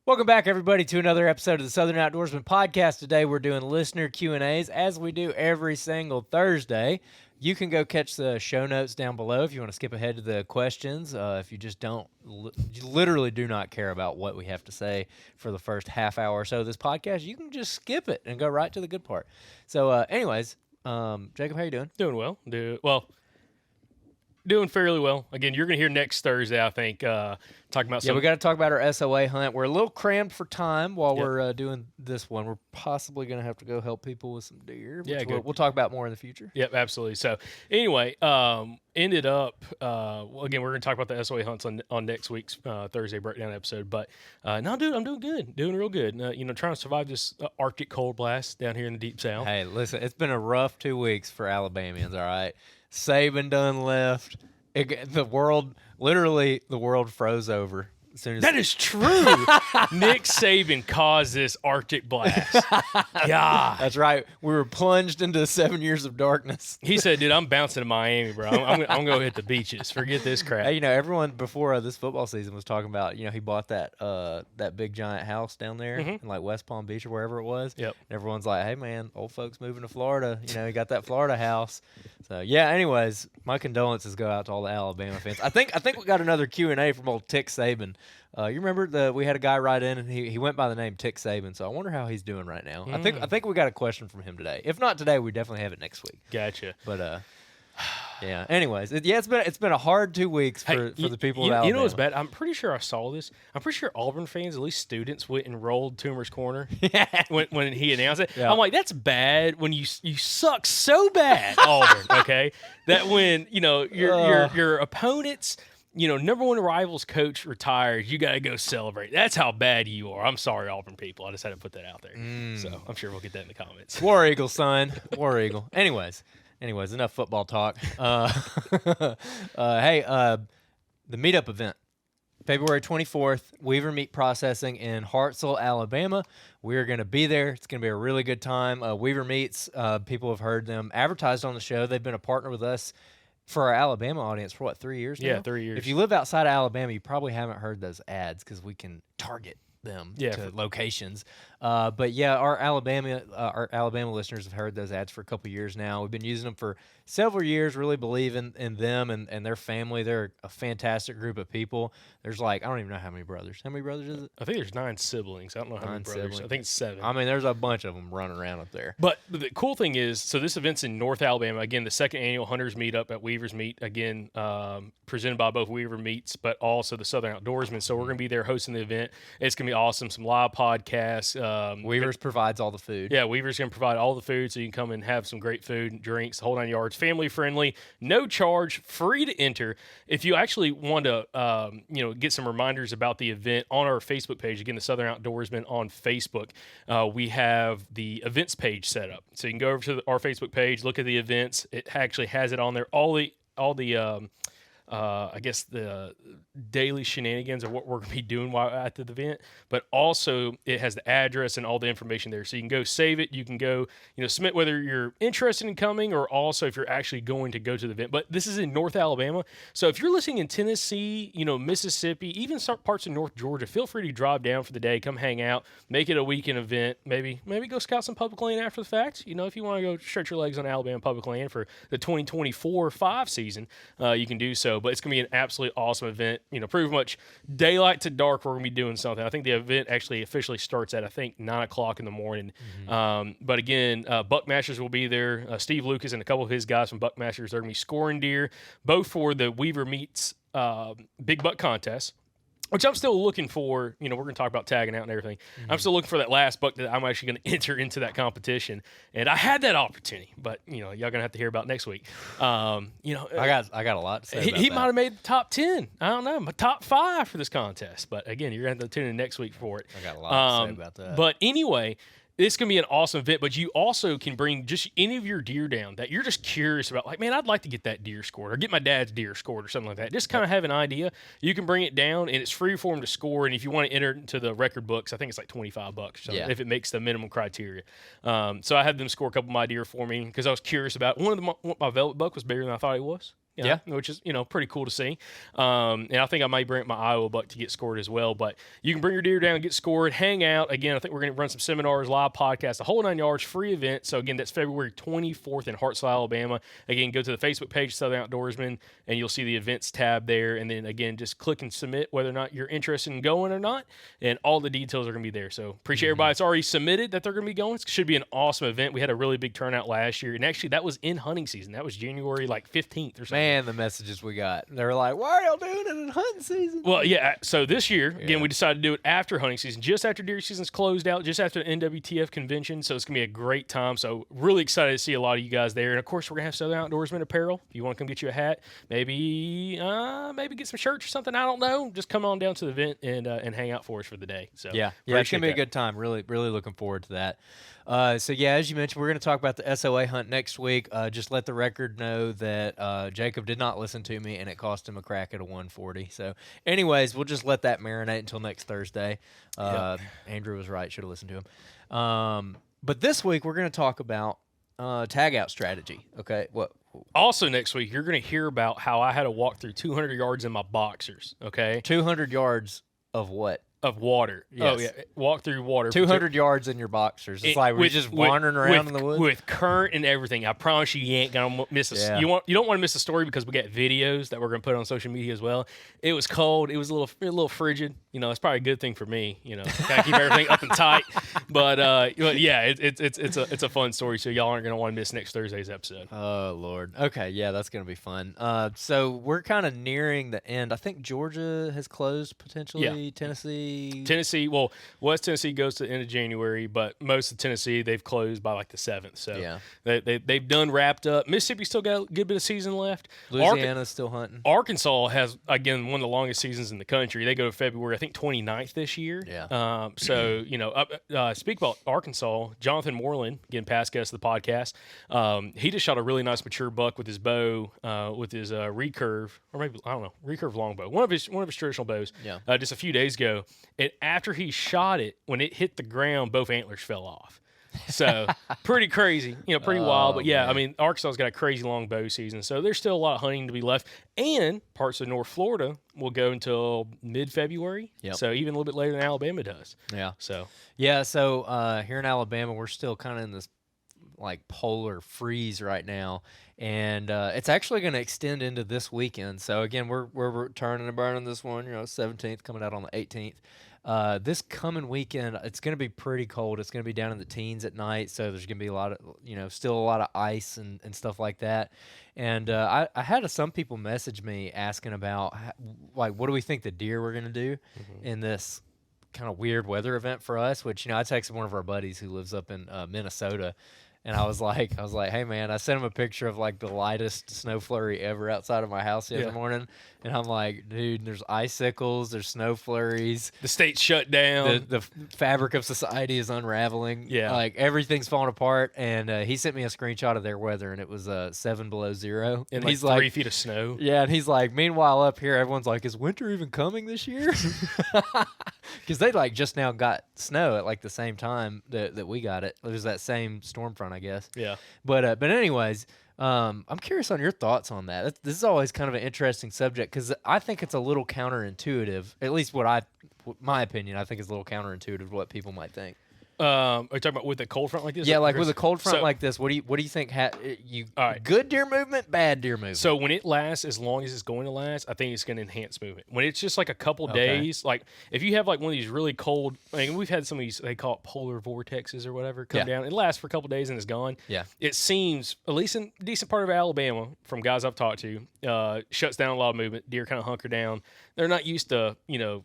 Welcome back, everybody, to another episode of the Southern Outdoorsman Podcast. Today, we're doing listener Q&As, as we do every single Thursday. You can go catch the show notes down below if you want to skip ahead to the questions. If you just you literally do not care about what we have to say for the first half hour or so of this podcast, you can just skip it and go right to the good part. So, anyways, Jacob, how you doing? Doing well. Doing fairly well. Again, you're going to hear next Thursday, I think, talking about we got to talk about our SOA hunt. We're a little crammed for time while we're doing this one. We're possibly going to have to go help people with some deer. We'll talk about more in the future. Yep, absolutely. So, anyway, ended up, again, we're going to talk about the SOA hunts on next week's Thursday breakdown episode. But, no, dude, I'm doing good. Doing real good. Trying to survive this Arctic cold blast down here in the Deep South. Hey, listen, it's been a rough 2 weeks for Alabamians, all right? Saban done left. The world froze over. As soon as that is true. Nick Saban caused this Arctic blast. God. That's right. We were plunged into 7 years of darkness. He said, dude, I'm bouncing to Miami, bro. I'm going to hit the beaches. Forget this crap. Hey, everyone before this football season was talking about, he bought that big giant house down there in like West Palm Beach or wherever it was. Yep. And everyone's like, hey, man, old folks moving to Florida. He got that Florida house. So, yeah, anyways, my condolences go out to all the Alabama fans. I think we got another Q&A from old Tick Saban. You remember we had a guy write in and he went by the name Tick Saban, so I wonder how he's doing right now. I think we got a question from him today. If not today, we definitely have it next week. Gotcha. But yeah. Anyways, it's been a hard 2 weeks for the people of Alabama. You know what's bad? I'm pretty sure I saw this. I'm pretty sure Auburn fans, at least students, went and rolled Toomer's Corner when he announced it. Yeah. I'm like, that's bad when you suck so bad, Auburn. Okay, that when your opponents. Number one rival's coach retires, you got to go celebrate. That's how bad you are. I'm sorry, Auburn people. I just had to put that out there. So I'm sure we'll get that in the comments. War Eagle, son. War Eagle. Anyways, enough football talk. The meetup event, February 24th, Weaver Meat Processing in Hartselle, Alabama. We're going to be there. It's going to be a really good time. Weaver Meats, people have heard them advertised on the show. They've been a partner with us for our Alabama audience for 3 years now? Yeah, 3 years. If you live outside of Alabama, you probably haven't heard those ads because we can target them to locations. But yeah, our Alabama listeners have heard those ads for a couple years now. We've been using them for several years, really believe in them and their family. They're a fantastic group of people. There's I don't even know how many brothers. How many brothers is it? I think there's 9 siblings. I don't know how many brothers. Siblings. I think it's 7. I mean, there's a bunch of them running around up there. But the cool thing is, so this event's in North Alabama. Again, the second annual Hunters Meetup at Weaver's Meat. Again, presented by both Weaver Meats, but also the Southern Outdoorsman. So we're going to be there hosting the event. It's going to be awesome. Some live podcasts. Weaver's provides all the food. Yeah, Weaver's going to provide all the food, so you can come and have some great food and drinks, the whole 9 yards. Family friendly, no charge, free to enter. If you actually want to, get some reminders about the event on our Facebook page, again, the Southern Outdoorsman on Facebook, we have the events page set up. So you can go over to our Facebook page, look at the events. It actually has it on there. All the I guess the daily shenanigans of what we're going to be doing while at the event, but also it has the address and all the information there. So you can go save it. You can go, submit whether you're interested in coming or also if you're actually going to go to the event. But this is in North Alabama. So if you're listening in Tennessee, Mississippi, even some parts of North Georgia, feel free to drive down for the day, come hang out, make it a weekend event, maybe go scout some public land after the fact. If you want to go stretch your legs on Alabama public land for the 2024-5 season, you can do so. But it's going to be an absolutely awesome event. Pretty much daylight to dark, we're going to be doing something. I think the event actually officially starts at, 9 o'clock in the morning. But again, Buckmasters will be there. Steve Lucas and a couple of his guys from Buckmasters are going to be scoring deer, both for the Weaver Meats Big Buck Contest, which I'm still looking for. We're going to talk about tagging out and everything. I'm still looking for that last buck that I'm actually going to enter into that competition. And I had that opportunity, but, y'all going to have to hear about next week. I got a lot to say about he that. might have made the top 10. I don't know, but top 5 for this contest. But, again, you're going to have to tune in next week for it. I got a lot to say about that. But anyway, it's going to be an awesome event, but you also can bring just any of your deer down that you're just curious about. Like, man, I'd like to get that deer scored or get my dad's deer scored or something like that. Just kind of have an idea. You can bring it down, and it's free for them to score. And if you want to enter it into the record books, I think it's like $25 or something if it makes the minimum criteria. So I had them score a couple of my deer for me because I was curious about one of them. My velvet buck was bigger than I thought he was. Yeah. which is pretty cool to see. And I think I might bring my Iowa buck to get scored as well. But you can bring your deer down, get scored, hang out. Again, I think we're going to run some seminars, live podcasts, the whole 9 yards, free event. So again, that's February 24th in Hartsville, Alabama. Again, go to the Facebook page, Southern Outdoorsman, and you'll see the events tab there. And then again, just click and submit whether or not you're interested in going or not, and all the details are going to be there. So appreciate everybody that's already submitted that they're going to be going. It should be an awesome event. We had a really big turnout last year, and actually that was in hunting season. That was January 15th or something. Man, the messages we got. They were like, why are y'all doing it in hunting season? Well, yeah. So this year, again, we decided to do it after hunting season, just after deer season's closed out, just after the NWTF convention. So it's going to be a great time. So really excited to see a lot of you guys there. And, of course, we're going to have Southern Outdoorsman apparel. If you want to come get you a hat, maybe get some shirts or something. I don't know. Just come on down to the event and hang out for us for the day. So yeah, it's going to be a good time. Really, really looking forward to that. So, as you mentioned, we're going to talk about the SOA hunt next week. Just let the record know that Jacob did not listen to me, and it cost him a crack at a 140. So, anyways, we'll just let that marinate until next Thursday. Andrew was right. Should have listened to him. But this week, we're going to talk about tag-out strategy. Okay, what? Also next week, you're going to hear about how I had to walk through 200 yards in my boxers, okay? 200 yards of what? Of water. Yes. Oh, yeah. Walk through water. 200 yards in your boxers. It's like we're just wandering around in the woods. With current and everything. I promise you ain't going to miss a You don't want to miss a story because we got videos that we're going to put on social media as well. It was cold. It was a little frigid. It's probably a good thing for me. Kind of keep everything up and tight. But yeah, it's a fun story. So y'all aren't going to want to miss next Thursday's episode. Oh, Lord. Okay, yeah, that's going to be fun. So we're kind of nearing the end. I think Georgia has closed potentially. Yeah. Tennessee. Well, West Tennessee goes to the end of January, but most of Tennessee they've closed by the 7th. So they've done wrapped up. Mississippi still got a good bit of season left. Louisiana's still hunting. Arkansas has again one of the longest seasons in the country. They go to February, I think 29th this year. Yeah. So speak about Arkansas. Jonathan Moreland, again past guest of the podcast, he just shot a really nice mature buck with his bow, with his recurve, or maybe I don't know, recurve longbow, one of his traditional bows. Yeah. Just a few days ago. And after he shot it, when it hit the ground, both antlers fell off. So pretty crazy, pretty wild. But yeah, man. I mean, Arkansas's got a crazy long bow season, so there's still a lot of hunting to be left. And parts of North Florida will go until mid-February. Yep. So even a little bit later than Alabama does. Yeah. So here in Alabama, we're still kind of in this polar freeze right now, and it's actually going to extend into this weekend. So again, we're turning and burning this one. 17th coming out on the 18th. This coming weekend, it's going to be pretty cold. It's going to be down in the teens at night, so there's going to be a lot of, still a lot of ice and stuff like that. And I had some people message me asking about, what do we think the deer we're going to do in this kind of weird weather event for us, which, I texted one of our buddies who lives up in Minnesota. And I was like, hey man, I sent him a picture of the lightest snow flurry ever outside of my house the other morning, and I'm like, dude, there's icicles, there's snow flurries, the state's shut down, the fabric of society is unraveling, everything's falling apart. And he sent me a screenshot of their weather, and it was 7 below zero, and he's 3 feet of snow. Yeah, and he's like, meanwhile up here, everyone's like, is winter even coming this year? Because they just now got snow at the same time that we got it. It was that same storm front, I guess. Yeah. But anyways, I'm curious on your thoughts on that. This is always kind of an interesting subject because I think it's a little counterintuitive. At least my opinion, I think is a little counterintuitive to what people might think. Are you talking about with a cold front like this? Yeah, with a cold front like this, what do you think? Good deer movement, bad deer movement? So when it lasts as long as it's going to last, I think it's going to enhance movement. When it's just a couple days, if you have one of these really cold, we've had some of these, they call it polar vortexes or whatever, come down. It lasts for a couple days and it's gone. Yeah. It seems, at least in a decent part of Alabama, from guys I've talked to, shuts down a lot of movement. Deer kind of hunker down. They're not used to,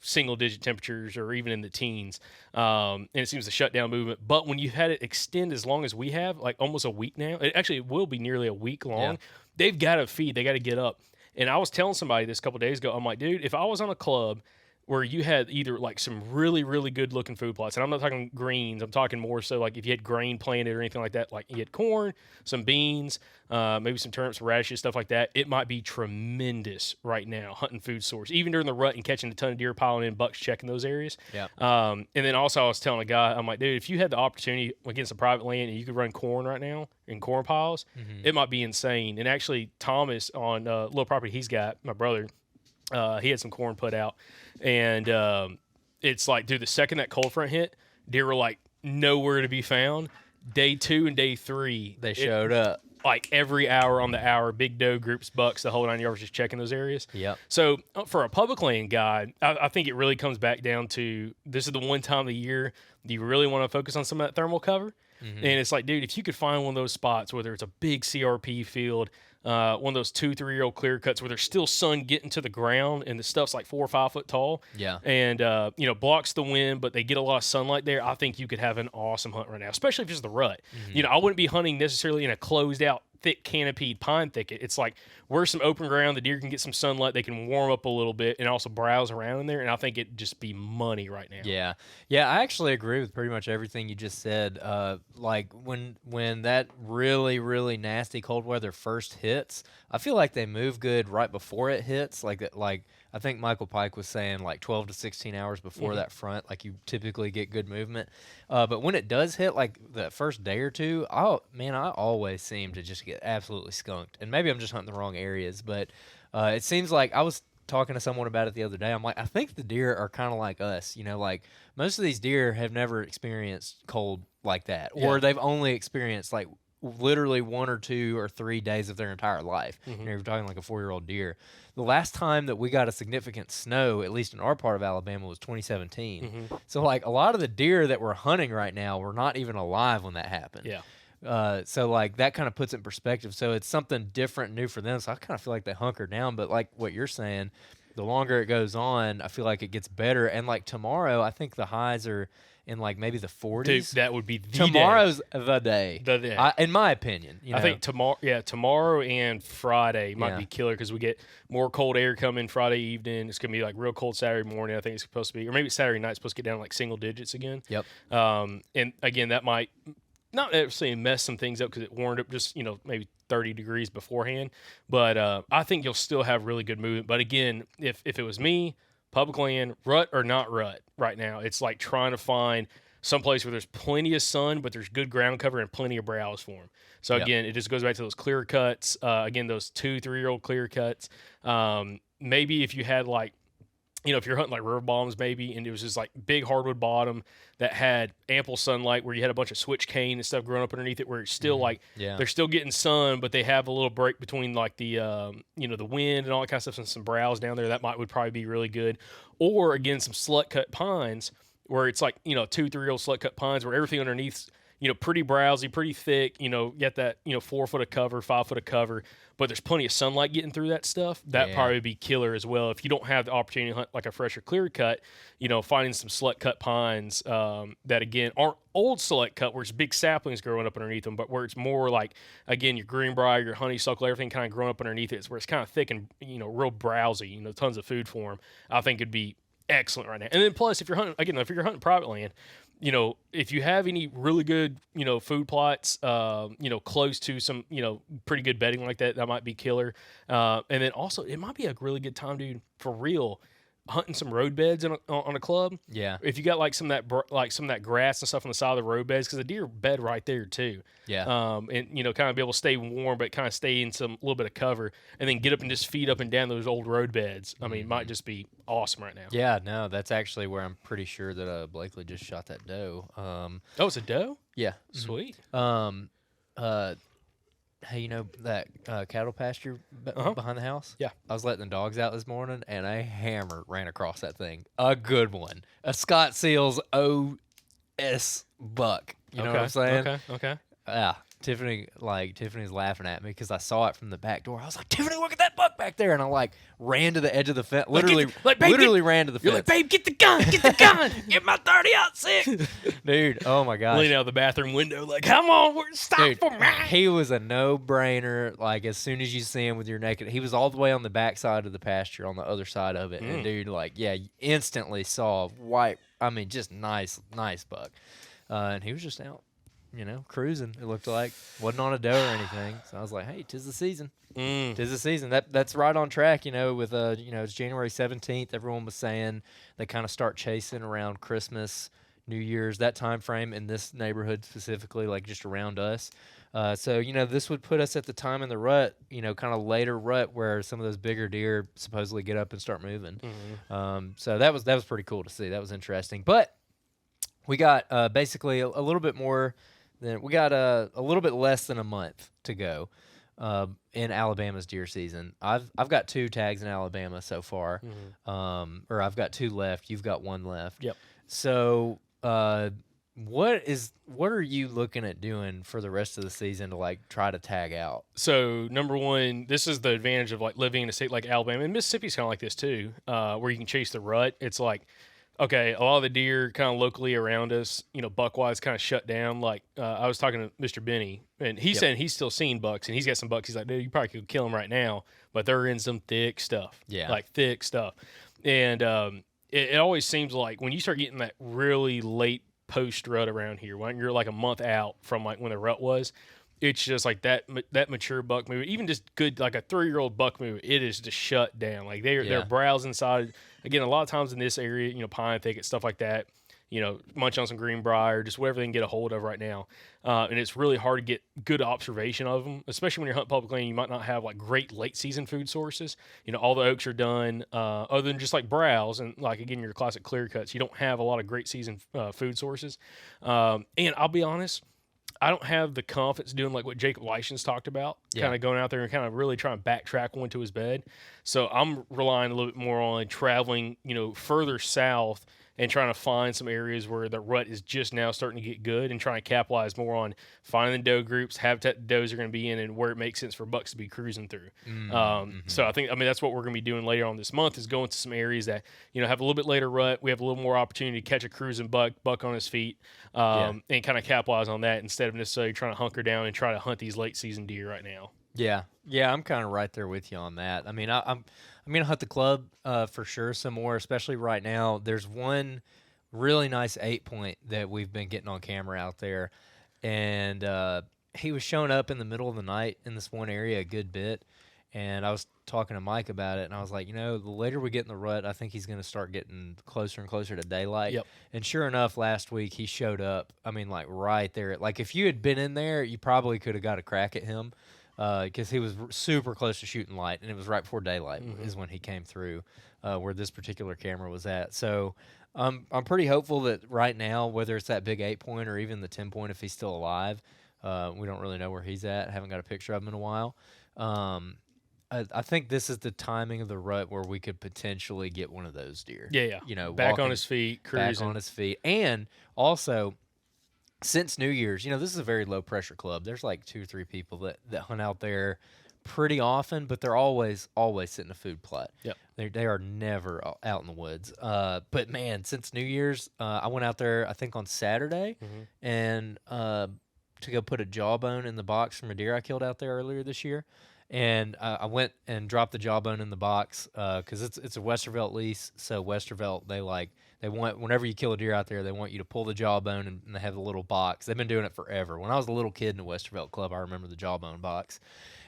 single-digit temperatures or even in the teens. And it seems to shut down movement. But when you've had it extend as long as we have, almost a week now, it will be nearly a week long, they've got to feed. They got to get up. And I was telling somebody this a couple days ago, I'm like, dude, if I was on a club where you had either like some really, really good looking food plots. And I'm not talking greens. I'm talking more so like if you had grain planted or anything like that, like you had corn, some beans, maybe some turnips, radishes, stuff like that. It might be tremendous right now hunting food source, even during the rut and catching a ton of deer piling in, bucks checking those areas. Yeah. And then also I was telling a guy, I'm like, dude, if you had the opportunity against a private land and you could run corn right now in corn piles, it might be insane. And actually Thomas on a little property he's got, my brother, he had some corn put out, and it's like, dude, the second that cold front hit, deer were like nowhere to be found. Day 2 and day 3, They showed up. Like every hour on the hour, big doe groups, bucks, the whole 9 yards, just checking those areas. Yep. So for a public land guy, I think it really comes back down to this is the one time of the year do you really want to focus on some of that thermal cover. And it's like, dude, if you could find one of those spots, whether it's a big CRP field, one of those 2-3-year-old clear cuts where there's still sun getting to the ground and the stuff's like 4 or 5 foot tall. Yeah. And, blocks the wind, but they get a lot of sunlight there. I think you could have an awesome hunt right now, especially if it's the rut. I wouldn't be hunting necessarily in a closed out, thick canopied pine thicket. It's like where's some open ground, the deer can get some sunlight, they can warm up a little bit and also browse around in there. And I think it'd just be money right now. Yeah. Yeah, I actually agree with pretty much everything you just said. Like when that really, really nasty cold weather first hits, I feel like they move good right before it hits. Like I think Michael Pike was saying like 12 to 16 hours before that front, like you typically get good movement. But when it does hit, like the first day or two, I always seem to just get absolutely skunked. And maybe I'm just hunting the wrong areas, but it seems like I was talking to someone about it the other day. I'm like, I think the deer are kind of like us, like most of these deer have never experienced cold like that, or they've only experienced like literally 1 or 2 or 3 days of their entire life. You're talking like a 4-year-old deer. The last time that we got a significant snow, at least in our part of Alabama, was 2017. So like a lot of the deer that we're hunting right now were not even alive when that happened. Yeah. So like that kind of puts it in perspective. So it's something different, new for them. So I kind of feel like they hunker down. But like what you're saying, the longer it goes on, I feel like it gets better. And like tomorrow, I think the highs are in like maybe the 40s. Dude, that would be the Tomorrow's day. the day. The day. In my opinion. I think tomorrow and Friday might be killer because we get more cold air coming Friday evening. It's going to be like real cold Saturday morning. I think it's supposed to be, or maybe Saturday night, it's supposed to get down to like single digits again. Yep. And again, that might not necessarily mess some things up because it warmed up just, maybe 30 degrees beforehand. But I think you'll still have really good movement. But again, if it was me, public land, rut or not rut right now, it's like trying to find some place where there's plenty of sun, but there's good ground cover and plenty of browse for them. So again, it just goes back to those clear cuts. Again, those 2-3-year-old clear cuts. Maybe if you had like, if you're hunting like river bombs maybe, and it was just like big hardwood bottom that had ample sunlight where you had a bunch of switch cane and stuff growing up underneath it where it's still like they're still getting sun, but they have a little break between like the, the wind and all that kind of stuff and some browse down there. That would probably be really good. Or again, some slut cut pines where it's like, 2-3-year-old slut cut pines where everything underneath, pretty browsy, pretty thick, get that, 4 foot of cover, 5 foot of cover, but there's plenty of sunlight getting through that stuff. That probably would be killer as well. If you don't have the opportunity to hunt like a fresher clear cut, finding some slut cut pines that again aren't old select cut where it's big saplings growing up underneath them, but where it's more like, again, your greenbrier, your honeysuckle, everything kind of growing up underneath it. It's where it's kind of thick and, real browsy, tons of food for them. I think it'd be excellent right now. And then plus, if you're hunting private land, if you have any really good, food plots, close to some, pretty good bedding like that, that might be killer. And then also, it might be a really good time, dude, for real, hunting some road beds on a club. Yeah. If you got like some of that grass and stuff on the side of the road beds, because the deer bed right there too. Yeah. And kind of be able to stay warm, but kind of stay in some little bit of cover, and then get up and just feed up and down those old road beds. I mean, it might just be awesome right now. Yeah. No, that's actually where I'm pretty sure that Blakely just shot that doe. Oh, it's a doe? Yeah. Sweet. Hey, that cattle pasture behind the house? Yeah. I was letting the dogs out this morning, and a hammer ran across that thing. A good one. A Scott Seals OS buck. You know what I'm saying? Okay. Yeah. Tiffany's laughing at me because I saw it from the back door. I was like, Tiffany, look at that buck back there, and I like ran to the edge of the fence. Literally, ran to the fence. You're like, babe, get the gun, get my 30-06, dude. Oh my gosh, leaning out the bathroom window, like, come on, stop for me. He was a no-brainer. Like as soon as you see him with your naked, he was all the way on the back side of the pasture, on the other side of it, and dude, like, yeah, you instantly saw white. I mean, just nice buck, and he was just out. Cruising. It looked like wasn't on a doe or anything. So I was like, "Hey, 'tis the season. 'Tis the season." That's right on track. With it's January 17th. Everyone was saying they kind of start chasing around Christmas, New Year's, that time frame in this neighborhood specifically, like just around us. So this would put us at the time in the rut, kind of later rut where some of those bigger deer supposedly get up and start moving. So that was pretty cool to see. That was interesting. But we got basically a little bit more. Then we got a little bit less than a month to go in Alabama's deer season. I've got 2 tags in Alabama so far, or I've got 2 left. You've got 1 left. Yep. So what are you looking at doing for the rest of the season to like try to tag out? So number one, this is the advantage of like living in a state like Alabama, and Mississippi's kind of like this too, where you can chase the rut. It's like, okay, a lot of the deer kind of locally around us, buck-wise kind of shut down. Like, I was talking to Mr. Benny, and he's saying he's still seeing bucks, and he's got some bucks. He's like, dude, you probably could kill them right now, but they're in some thick stuff. Yeah. Like, thick stuff. And it always seems like when you start getting that really late post-rut around here, when you're like a month out from like when the rut was, it's just like that mature buck movement, even just good, like a 3-year-old buck movement, it is just shut down. Like they're browsing inside. Again, a lot of times in this area, pine thicket, stuff like that, munch on some greenbrier, just whatever they can get a hold of right now. And it's really hard to get good observation of them, especially when you're hunting public land. You might not have like great late season food sources. All the oaks are done, other than just like browse and like, again, your classic clear cuts. You don't have a lot of great season food sources. And I'll be honest, I don't have the confidence doing like what Jacob Weishen's talked about, kind of going out there and kind of really trying to backtrack one to his bed. So I'm relying a little bit more on traveling, further south and trying to find some areas where the rut is just now starting to get good and trying to capitalize more on finding the doe groups, habitat the does are going to be in, and where it makes sense for bucks to be cruising through. So I think, that's what we're going to be doing later on this month, is going to some areas that, have a little bit later rut. We have a little more opportunity to catch a cruising buck on his feet, and kind of capitalize on that instead of necessarily trying to hunker down and try to hunt these late season deer right now. Yeah, I'm kind of right there with you on that. I'm gonna hunt the club for sure some more, especially right now. There's one really nice 8-point that we've been getting on camera out there, and he was showing up in the middle of the night in this one area a good bit. And I was talking to Mike about it, and I was like, the later we get in the rut, I think he's going to start getting closer and closer to daylight. Yep. And sure enough, last week he showed up. Like right there. Like if you had been in there, you probably could have got a crack at him. Because he was super close to shooting light, and it was right before daylight is when he came through where this particular camera was at. So I'm pretty hopeful that right now, whether it's that big 8-point or even the 10-point, if he's still alive, we don't really know where he's at. Haven't got a picture of him in a while. I think this is the timing of the rut where we could potentially get one of those deer. Yeah. Back on his feet, cruising. Back on his feet. And also, since New Year's, this is a very low pressure club. There's like 2 or 3 people that hunt out there pretty often, but they're always sitting a food plot. Yep. They are never out in the woods. But man, since New Year's, I went out there I think on Saturday, and to go put a jawbone in the box from a deer I killed out there earlier this year. And I went and dropped the jawbone in the box because it's a Westervelt lease. So Westervelt, they want, whenever you kill a deer out there, they want you to pull the jawbone, and they have a little box. They've been doing it forever. When I was a little kid in the Westervelt club, I remember the jawbone box.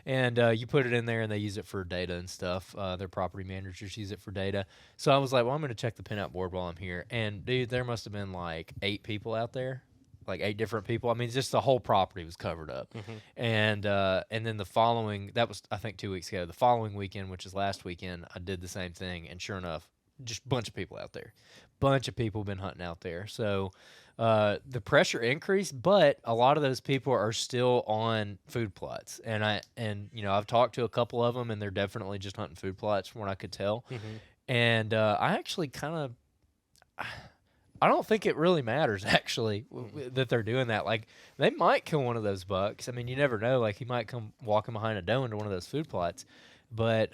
And you put it in there, and they use it for data and stuff. Their property managers use it for data. So I was like, well, I'm going to check the pinup board while I'm here. And, dude, there must have been like 8 people out there. Like 8 different people. Just the whole property was covered up. And then the following, that was I think 2 weeks ago. The following weekend, which is last weekend, I did the same thing. And sure enough, just a bunch of people out there. Bunch of people been hunting out there. So the pressure increased, but a lot of those people are still on food plots. And I've talked to a couple of them, and they're definitely just hunting food plots from what I could tell. And I actually kind of I don't think it really matters actually that they're doing that. Like they might kill one of those bucks. I mean, you never know. Like he might come walking behind a doe into one of those food plots, but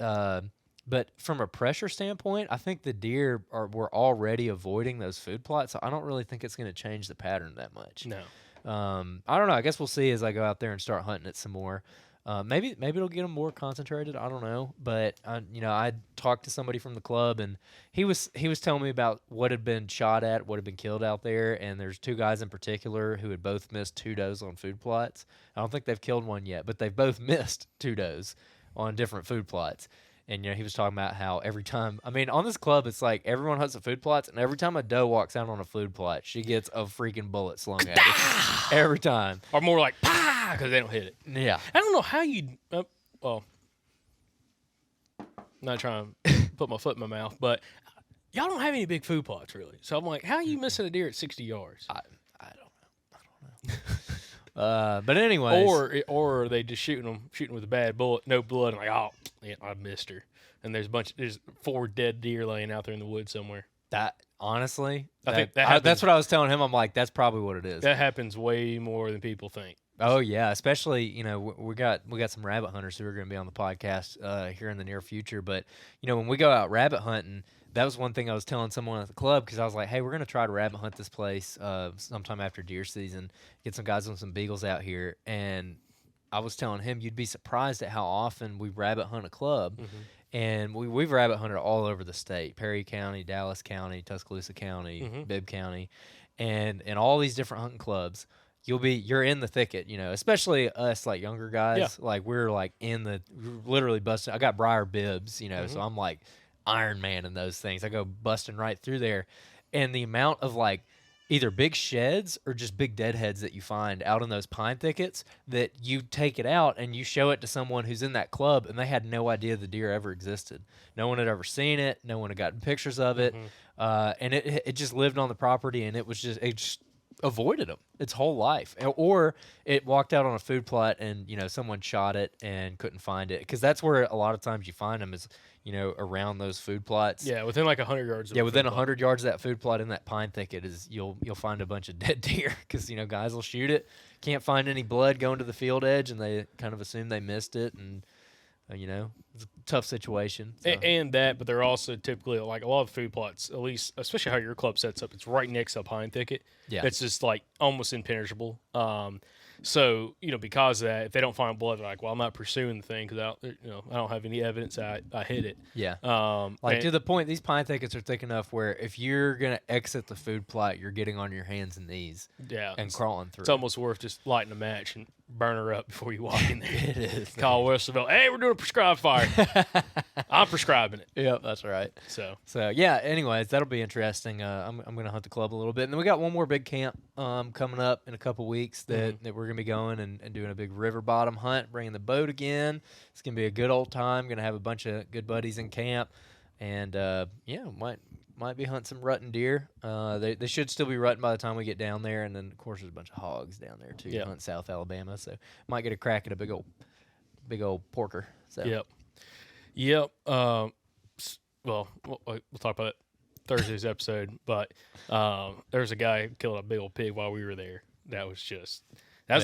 from a pressure standpoint, I think the deer were already avoiding those food plots. So I don't really think it's going to change the pattern that much. No. I don't know. I guess we'll see as I go out there and start hunting it some more. Maybe it'll get them more concentrated. I don't know, but I talked to somebody from the club, and he was telling me about what had been shot at, what had been killed out there, and there's 2 guys in particular who had both missed 2 does on food plots. I don't think they've killed one yet, but they've both missed 2 does on different food plots. And he was talking about how every time, I mean, on this club, it's like everyone hunts the food plots, and every time a doe walks out on a food plot, she gets a freaking bullet slung at her every time. Or more like "pah" because they don't hit it. Yeah, I don't know how you. Well, not trying to put my foot in my mouth, but y'all don't have any big food plots really. So I'm like, how are you missing a deer at 60 yards? I don't know. But anyways, or are they just shooting with a bad bullet, no blood, and like, oh, yeah, I missed her. And there's 4 dead deer laying out there in the woods somewhere. that honestly, I think that's what I was telling him. I'm like, that's probably what it is. That happens way more than people think. Oh yeah, especially we got some rabbit hunters who are going to be on the podcast here in the near future. But when we go out rabbit hunting, that was one thing I was telling someone at the club because I was like, hey, we're going to try to rabbit hunt this place sometime after deer season. Get some guys on some beagles out here, and I was telling him you'd be surprised at how often we rabbit hunt a club. Mm-hmm. And we've rabbit hunted all over the state: Perry County, Dallas County, Tuscaloosa County, Bibb County, and in all these different hunting clubs. You're in the thicket, especially us like younger guys. Yeah. Like we're like we're literally busting. I got briar bibs, so I'm like Iron Man in those things. I go busting right through there. And the amount of like either big sheds or just big deadheads that you find out in those pine thickets that you take it out and you show it to someone who's in that club and they had no idea the deer ever existed. No one had ever seen it. No one had gotten pictures of it. And it just lived on the property, and it just avoided them its whole life, or it walked out on a food plot and someone shot it and couldn't find it, because that's where a lot of times you find them is around those food plots. Yeah, within like 100 yards. Yeah, within 100 yards of that food plot in that pine thicket is you'll find a bunch of dead deer, because guys will shoot it, can't find any blood going to the field edge, and they kind of assume they missed it, and it's a tough situation. So. And that, but they're also typically like a lot of food plots, at least, especially how your club sets up. It's right next to a pine thicket. Yeah, it's just like almost impenetrable. So because of that, if they don't find blood, they're like, well, I'm not pursuing the thing because I don't have any evidence I hit it. Yeah. To the point, these pine thickets are thick enough where if you're gonna exit the food plot, you're getting on your hands and knees. Yeah. And crawling through. It's almost worth just lighting a match and burn her up before you walk in there. It is. Call Westerville. Hey, we're doing a prescribed fire. I'm prescribing it. Yep, that's right. So yeah. Anyways, that'll be interesting. I'm gonna hunt the club a little bit, and then we got one more big camp coming up in a couple weeks that we're gonna be going and doing a big river bottom hunt, bringing the boat again. It's gonna be a good old time. Gonna have a bunch of good buddies in camp, and might be hunting some rutting deer. They should still be rutting by the time we get down there, and then of course there's a bunch of hogs down there too. Hunt South Alabama, so might get a crack at a big old porker. So. Yep. Well, we'll talk about Thursday's episode, but there's a guy who killed a big old pig while we were there. That's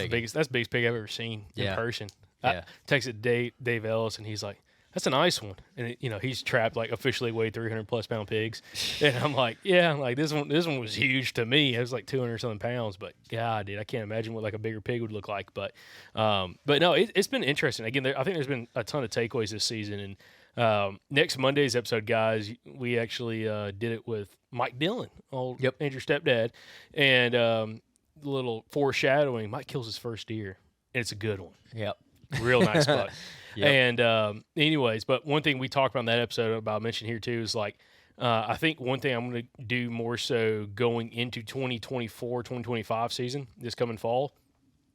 the biggest pig I've ever seen in person. I texted Dave Ellis, and he's like, that's a nice one. And he's trapped like officially weighed 300+ pound pigs. And I'm like, this one was huge to me. It was like 200 something pounds, but God, dude, I can't imagine what like a bigger pig would look like. But no, it's been interesting. Again, I think there's been a ton of takeaways this season. And next Monday's episode, guys, we actually did it with Mike Dillon, Andrew's stepdad, and a little foreshadowing. Mike kills his first deer, and it's a good one. Yep. Real nice buck. Yep. And anyways, but one thing we talked about in that episode about mention here too is like, I think one thing I'm going to do more so going into 2024, 2025 season this coming fall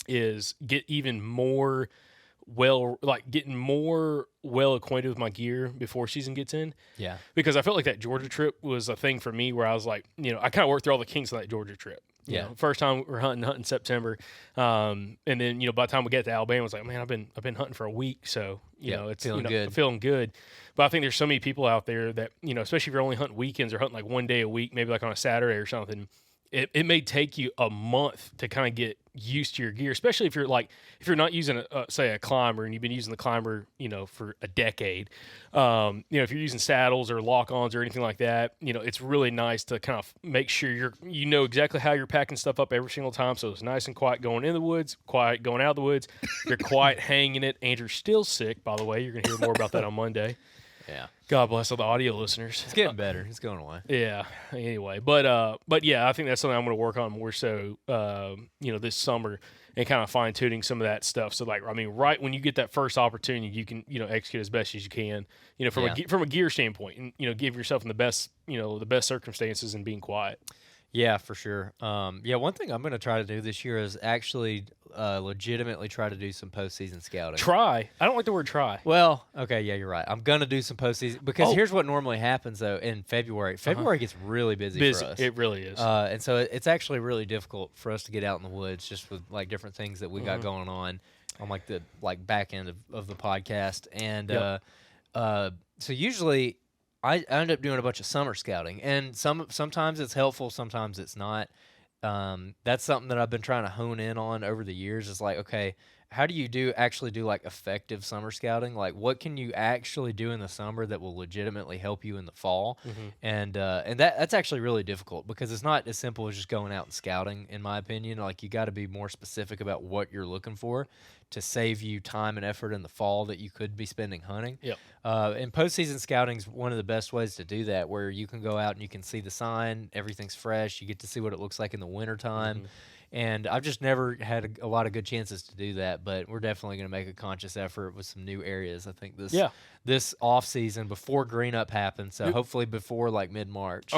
is get even more getting more well acquainted with my gear before season gets in. Yeah. Because I felt like that Georgia trip was a thing for me where I was like, I kind of worked through all the kinks of that Georgia trip. You know, first time we're hunting September, and then by the time we get to Alabama, it's like, man, I've been hunting for a week, so you know it's feeling good. feeling good. But I think there's so many people out there that especially if you're only hunting weekends or hunting like one day a week, maybe like on a Saturday or something. It may take you a month to kind of get used to your gear, especially if you're not using say a climber and you've been using the climber for a decade. If you're using saddles or lock-ons or anything like that, it's really nice to kind of make sure you know exactly how you're packing stuff up every single time. So it's nice and quiet going in the woods, quiet going out of the woods. You're quiet hanging it. Andrew's still sick, by the way. You're gonna hear more about that on Monday. Yeah. God bless all the audio listeners. It's getting better. It's going away. Yeah. Anyway, but yeah, I think that's something I'm going to work on more so, this summer and kind of fine tuning some of that stuff. So right when you get that first opportunity, you can, execute as best as you can, from a gear standpoint, and, give yourself in the best circumstances and being quiet. Yeah, for sure. One thing I'm going to try to do this year is actually legitimately try to do some postseason scouting. Try? I don't like the word try. Well, okay, yeah, you're right. I'm going to do some postseason because here's what normally happens, though, in February. February gets really busy for us. It really is. And so it's actually really difficult for us to get out in the woods just with, different things that we got going on the back end of the podcast. And so usually I end up doing a bunch of summer scouting, and sometimes it's helpful, sometimes it's not. That's something that I've been trying to hone in on over the years. Is okay, how do you actually do effective summer scouting? What can you actually do in the summer that will legitimately help you in the fall? And that's actually really difficult because it's not as simple as just going out and scouting, in my opinion. You got to be more specific about what you're looking for to save you time and effort in the fall that you could be spending hunting. Yep. And postseason scouting is one of the best ways to do that, where you can go out and you can see the sign, everything's fresh, you get to see what it looks like in the wintertime. And I've just never had a lot of good chances to do that, but we're definitely going to make a conscious effort with some new areas. I think this off season before green up happens, so hopefully before mid-March.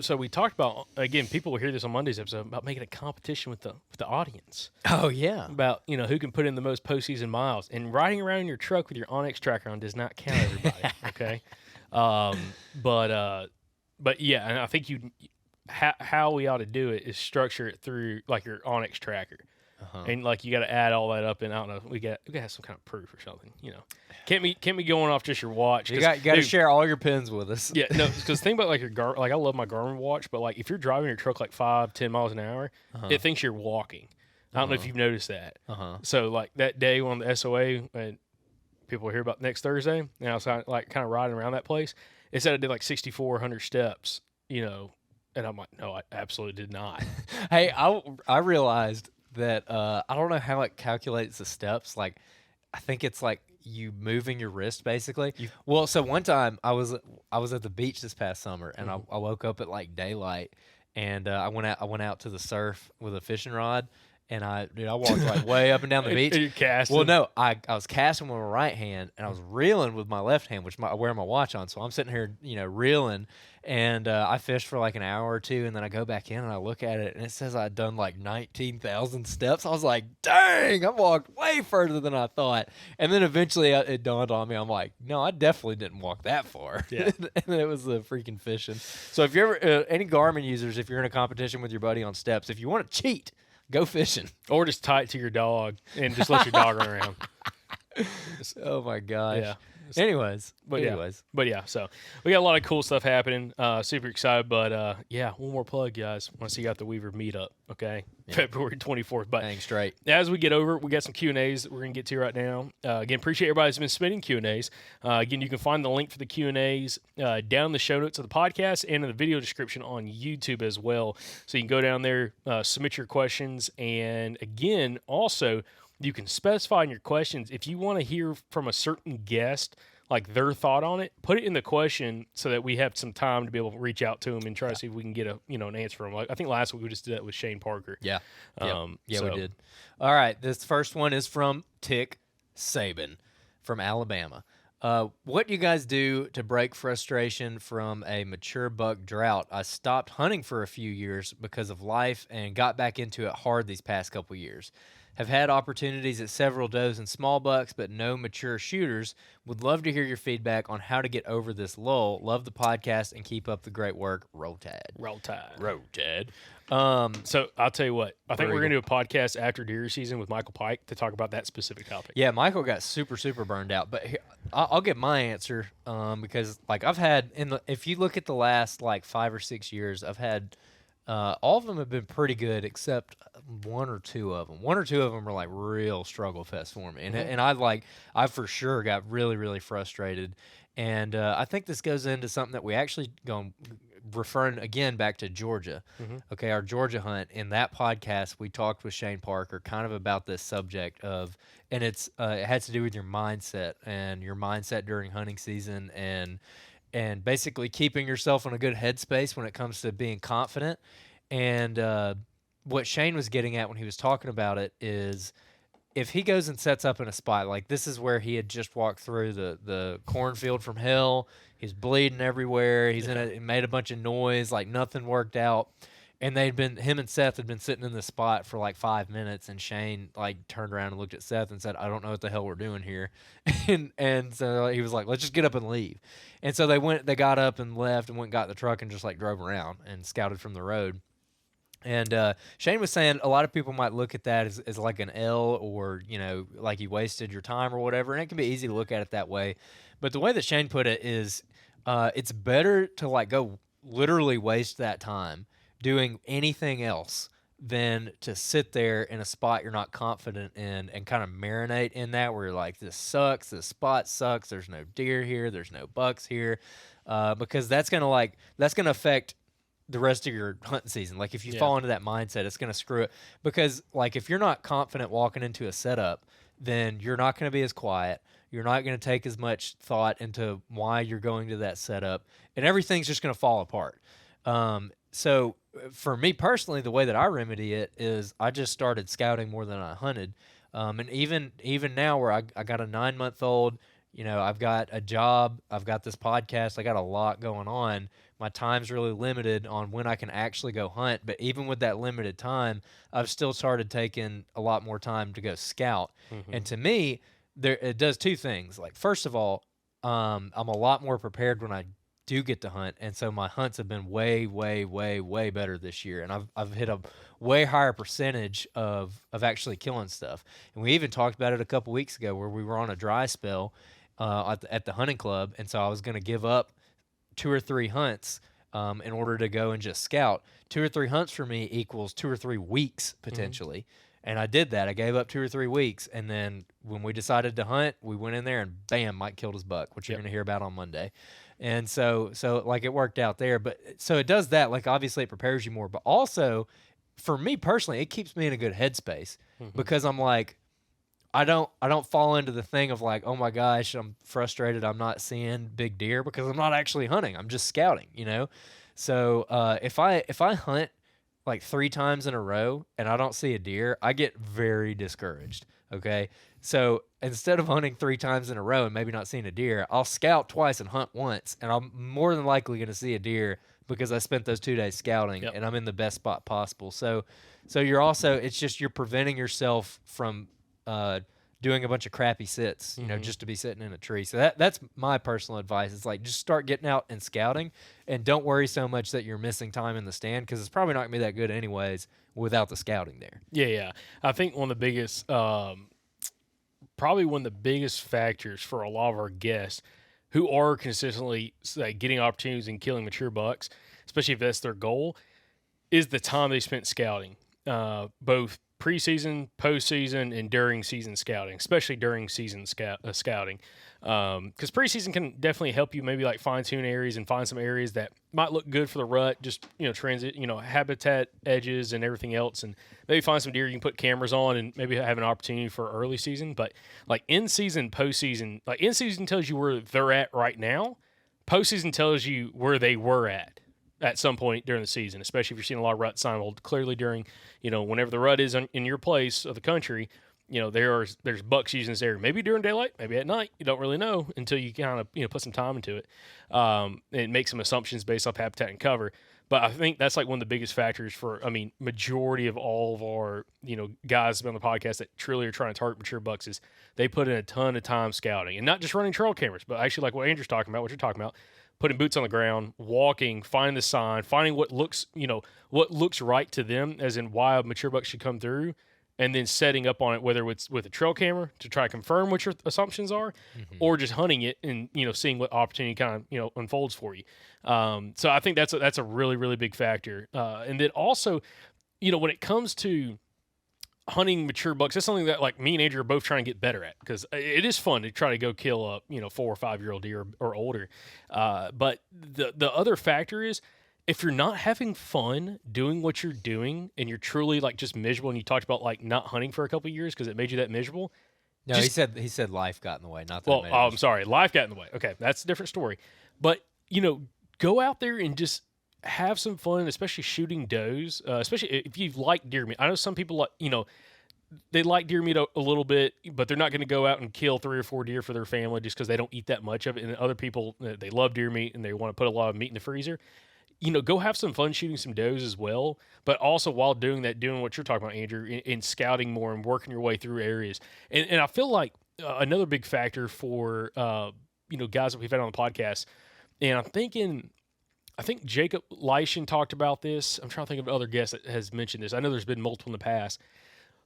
So we talked about, again, people will hear this on Monday's episode about making a competition with the audience. Oh yeah, about who can put in the most postseason miles, and riding around in your truck with your Onyx tracker on does not count, everybody. Okay, but yeah, and I think how we ought to do it is structure it through your Onyx tracker. And you got to add all that up, and I don't know, we got to have some kind of proof or something. Can't be going off just your watch. You got to share all your pins with us. Yeah, no, because think about your I love my Garmin watch, but if you're driving your truck 5-10 miles an hour, it thinks you're walking. I don't know if you've noticed that. So that day on the SOA, and people will hear about next Thursday, and I was kind of riding around that place. It said I did 6,400 steps. And I'm like, no, I absolutely did not. Hey, I realized that I don't know how it calculates the steps. I think it's you moving your wrist basically. So one time I was at the beach this past summer, and I woke up at daylight, and I went out to the surf with a fishing rod. And I walked way up and down the beach. You're casting? Well, no, I was casting with my right hand, and I was reeling with my left hand, which I wear my watch on. So I'm sitting here, reeling, and I fished for an hour or two, and then I go back in and I look at it, and it says I'd done 19,000 steps. I was like, dang, I walked way further than I thought. And then eventually it dawned on me. I'm like, no, I definitely didn't walk that far. Yeah. And then it was the freaking fishing. So if you're ever any Garmin users, if you're in a competition with your buddy on steps, if you want to cheat, go fishing. Or just tie it to your dog and just let your dog run around. Oh, my gosh. Yeah. Anyways. So we got a lot of cool stuff happening. Super excited. But, one more plug, guys. Want to see you at the Weaver meetup, okay? Yeah. February 24th. But dang straight. As we get over, we got some Q&As that we're going to get to right now. Again, appreciate everybody who's been submitting Q&As. Again, you can find the link for the Q&As down in the show notes of the podcast and in the video description on YouTube as well. So you can go down there, submit your questions. And, again, also, you can specify in your questions if you want to hear from a certain guest, their thought on it. Put it in the question so that we have some time to be able to reach out to them and try to see if we can get an answer from them. I think last week we just did that with Shane Parker. Yeah, we did. All right, this first one is from Tick Saban from Alabama. What do you guys do to break frustration from a mature buck drought? I stopped hunting for a few years because of life and got back into it hard these past couple years. Have had opportunities at several does and small bucks, but no mature shooters. Would love to hear your feedback on how to get over this lull. Love the podcast and keep up the great work. Roll Tide. Roll Tide. Roll Tide. So I'll tell you what. I think we're Brutal. going to do a podcast after deer season with Michael Pike to talk about that specific topic. Yeah, Michael got super burned out, but I'll get my answer because like I've had if you look at the last like 5 or 6 years, I've had all of them have been pretty good except one or two of them. One or two of them are like real struggle fest for me, and I for sure got really frustrated, and I think this goes into something that we actually referring again back to Georgia. Okay, our Georgia hunt. In that podcast, we talked with Shane Parker kind of about this subject of, and it has to do with your mindset and your mindset during hunting season and basically keeping yourself in a good headspace when it comes to being confident. And what Shane was getting at when he was talking about it is if he goes and sets up in a spot, like this is where he had just walked through the cornfield from hell. He's bleeding everywhere. He's he made a bunch of noise, like nothing worked out. And him and Seth had been sitting in the spot for like 5 minutes, and Shane like turned around and looked at Seth and said, "I don't know what the hell we're doing here." and so he was like, "Let's just get up and leave." And so they got up and left and went and got in the truck and just like drove around and scouted from the road. And Shane was saying a lot of people might look at that as like an L or, like you wasted your time or whatever. And it can be easy to look at it that way. But the way that Shane put it is it's better to like go literally waste that time doing anything else than to sit there in a spot you're not confident in and kind of marinate in that where you're like, this sucks, this spot sucks, there's no deer here, there's no bucks here. Because that's going to affect the rest of your hunting season. Like if you fall into that mindset, it's going to screw it. Because like if you're not confident walking into a setup, then you're not going to be as quiet. You're not going to take as much thought into why you're going to that setup, and everything's just going to fall apart. So for me personally, the way that I remedy it is I just started scouting more than I hunted. And even now where I got a 9-month-old, I've got a job, I've got this podcast, I got a lot going on. My time's really limited on when I can actually go hunt. But even with that limited time, I've still started taking a lot more time to go scout. And to me, it does two things. Like, first of all, I'm a lot more prepared when I do get to hunt. And so my hunts have been way better this year. And I've hit a way higher percentage of actually killing stuff. And we even talked about it a couple weeks ago where we were on a dry spell at the hunting club. And so I was going to give up 2 or 3 hunts in order to go and just scout. 2 or 3 hunts for me equals 2 or 3 weeks potentially. And I did that. I gave up 2 or 3 weeks. And then when we decided to hunt, we went in there and bam, Mike killed his buck, which you're going to hear about on Monday. And so like it worked out there. But so it does that. Like obviously it prepares you more, but also for me personally, it keeps me in a good headspace because I'm like, I don't fall into the thing of like, oh my gosh, I'm frustrated I'm not seeing big deer because I'm not actually hunting. I'm just scouting, So if I hunt like 3 times in a row and I don't see a deer, I get very discouraged. Okay. So instead of hunting 3 times in a row and maybe not seeing a deer, I'll scout twice and hunt once, and I'm more than likely going to see a deer because I spent those 2 days scouting and I'm in the best spot possible. So you're preventing yourself from doing a bunch of crappy sits, just to be sitting in a tree. So that's my personal advice. It's like, just start getting out and scouting and don't worry so much that you're missing time in the stand because it's probably not gonna be that good anyways without the scouting there. Yeah. I think one of the biggest, probably one of the biggest factors for a lot of our guests who are consistently getting opportunities and killing mature bucks, especially if that's their goal, is the time they spent scouting, both preseason, postseason, and during season scouting, especially during season scouting. Because preseason can definitely help you maybe like fine tune areas and find some areas that might look good for the rut, just, transit, habitat edges and everything else. And maybe find some deer you can put cameras on and maybe have an opportunity for early season. But like in season, postseason, like in season tells you where they're at right now. Postseason tells you where they were at some point during the season, especially if you're seeing a lot of rut sign. Well, clearly during, whenever the rut is in your place of the country, there's bucks using this area. Maybe during daylight, maybe at night. You don't really know until you kind of, put some time into it and make some assumptions based off habitat and cover. But I think that's like one of the biggest factors for, majority of all of our, guys on the podcast that truly are trying to target mature bucks is they put in a ton of time scouting and not just running trail cameras, but actually like what Andrew's talking about, what you're talking about, putting boots on the ground, walking, finding the sign, finding what looks right to them, as in why a mature buck should come through, and then setting up on it, whether it's with a trail camera to try to confirm what your assumptions are, or just hunting it and seeing what opportunity kind of unfolds for you. So I think that's a really, really big factor. And then also, when it comes to hunting mature bucks, that's something that like me and Andrew are both trying to get better at, because it is fun to try to go kill a 4 or 5 year old deer or older. But the other factor is, if you're not having fun doing what you're doing and you're truly like just miserable, and you talked about like not hunting for a couple of years because it made you that miserable. No, he said life got in the way, not that. Well, I'm sorry, life got in the way. Okay, that's a different story. But go out there and just have some fun, especially shooting does. Especially if you like deer meat. I know some people like they like deer meat a little bit, but they're not going to go out and kill 3 or 4 deer for their family just because they don't eat that much of it. And other people, they love deer meat and they want to put a lot of meat in the freezer. Go have some fun shooting some does as well, but also while doing that, doing what you're talking about, Andrew, in scouting more and working your way through areas. And I feel like another big factor for, guys that we've had on the podcast, and I think Jacob Leishan talked about this. I'm trying to think of other guests that has mentioned this. I know there's been multiple in the past,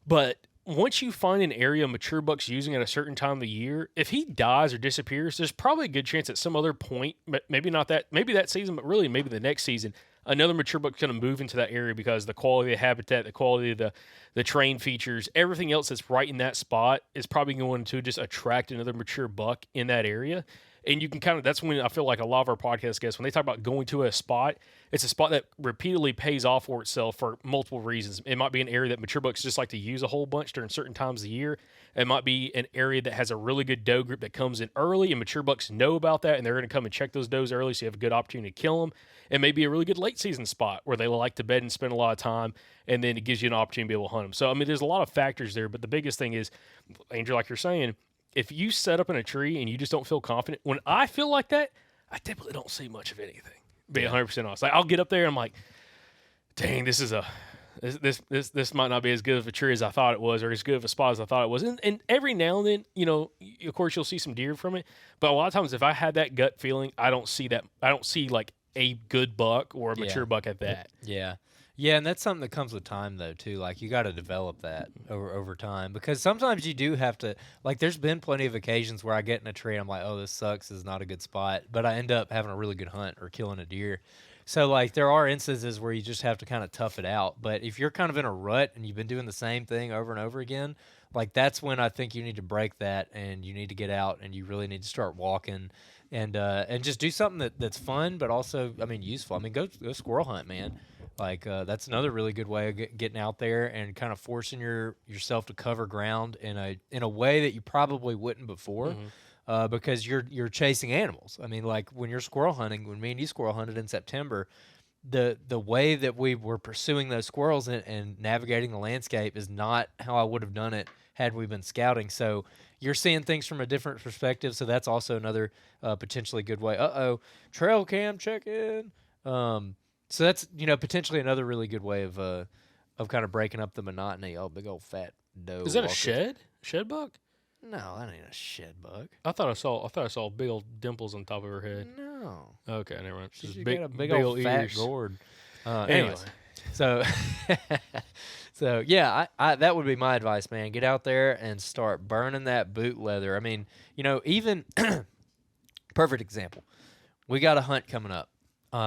but once you find an area mature buck's using at a certain time of the year, if he dies or disappears, there's probably a good chance at some other point, maybe not that, maybe that season, but really maybe the next season, another mature buck's going to move into that area because the quality of the habitat, the quality of the terrain features, everything else that's right in that spot is probably going to just attract another mature buck in that area. And you can that's when I feel like a lot of our podcast guests, when they talk about going to a spot, it's a spot that repeatedly pays off for itself for multiple reasons. It might be an area that mature bucks just like to use a whole bunch during certain times of the year. It might be an area that has a really good doe group that comes in early, and mature bucks know about that, and they're going to come and check those does early, so you have a good opportunity to kill them. It may be a really good late season spot where they like to bed and spend a lot of time, and then it gives you an opportunity to be able to hunt them. So, there's a lot of factors there, but the biggest thing is, Andrew, like you're saying, if you set up in a tree and you just don't feel confident, when I feel like that, I typically don't see much of anything. Being 100% honest, like I'll get up there and I'm like, dang, this might not be as good of a tree as I thought it was, or as good of a spot as I thought it was. And every now and then, of course, you'll see some deer from it. But a lot of times, if I had that gut feeling, I don't see that. I don't see like a good buck or a mature buck at that. Yeah. Yeah, and that's something that comes with time, though, too. Like, you got to develop that over time, because sometimes you do have to, like, there's been plenty of occasions where I get in a tree and I'm like, oh, this sucks, this is not a good spot, but I end up having a really good hunt or killing a deer. So, like, there are instances where you just have to kind of tough it out. But if you're kind of in a rut and you've been doing the same thing over and over again, like, that's when I think you need to break that, and you need to get out, and you really need to start walking and just do something that's fun, but also, useful. Go squirrel hunt, man. Like, that's another really good way of getting out there and kind of forcing yourself to cover ground in a way that you probably wouldn't before, because you're chasing animals. Like when you're squirrel hunting, when me and you squirrel hunted in September, the way that we were pursuing those squirrels and navigating the landscape is not how I would have done it had we been scouting. So you're seeing things from a different perspective. So that's also another potentially good way. Trail cam check in. So that's potentially another really good way of kind of breaking up the monotony. Oh, big old fat doe. Is that a shed buck? No, that ain't a shed buck. I thought I saw big old dimples on top of her head. No. Okay, never mind. She's got a big old fat ears. gourd. Anyway, so yeah, I that would be my advice, man. Get out there and start burning that boot leather. Even perfect example. We got a hunt coming up in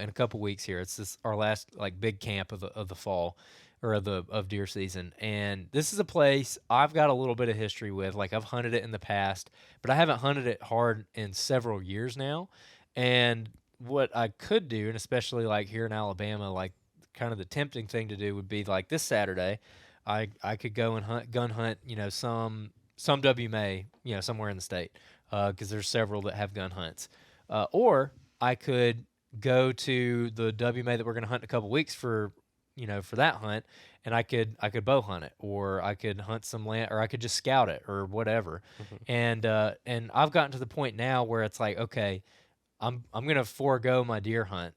a couple weeks here. It's our last like big camp of the fall, or of deer season. And this is a place I've got a little bit of history with. Like, I've hunted it in the past, but I haven't hunted it hard in several years now. And what I could do, and especially like here in Alabama, like kind of the tempting thing to do would be like this Saturday, I could go and gun hunt, some WMA, somewhere in the state, because there's several that have gun hunts. Or I could go to the WMA that we're going to hunt in a couple weeks for that hunt, and I could bow hunt it, or I could hunt some land, or I could just scout it, or whatever. Mm-hmm. And I've gotten to the point now where it's like, okay, I'm going to forego my deer hunt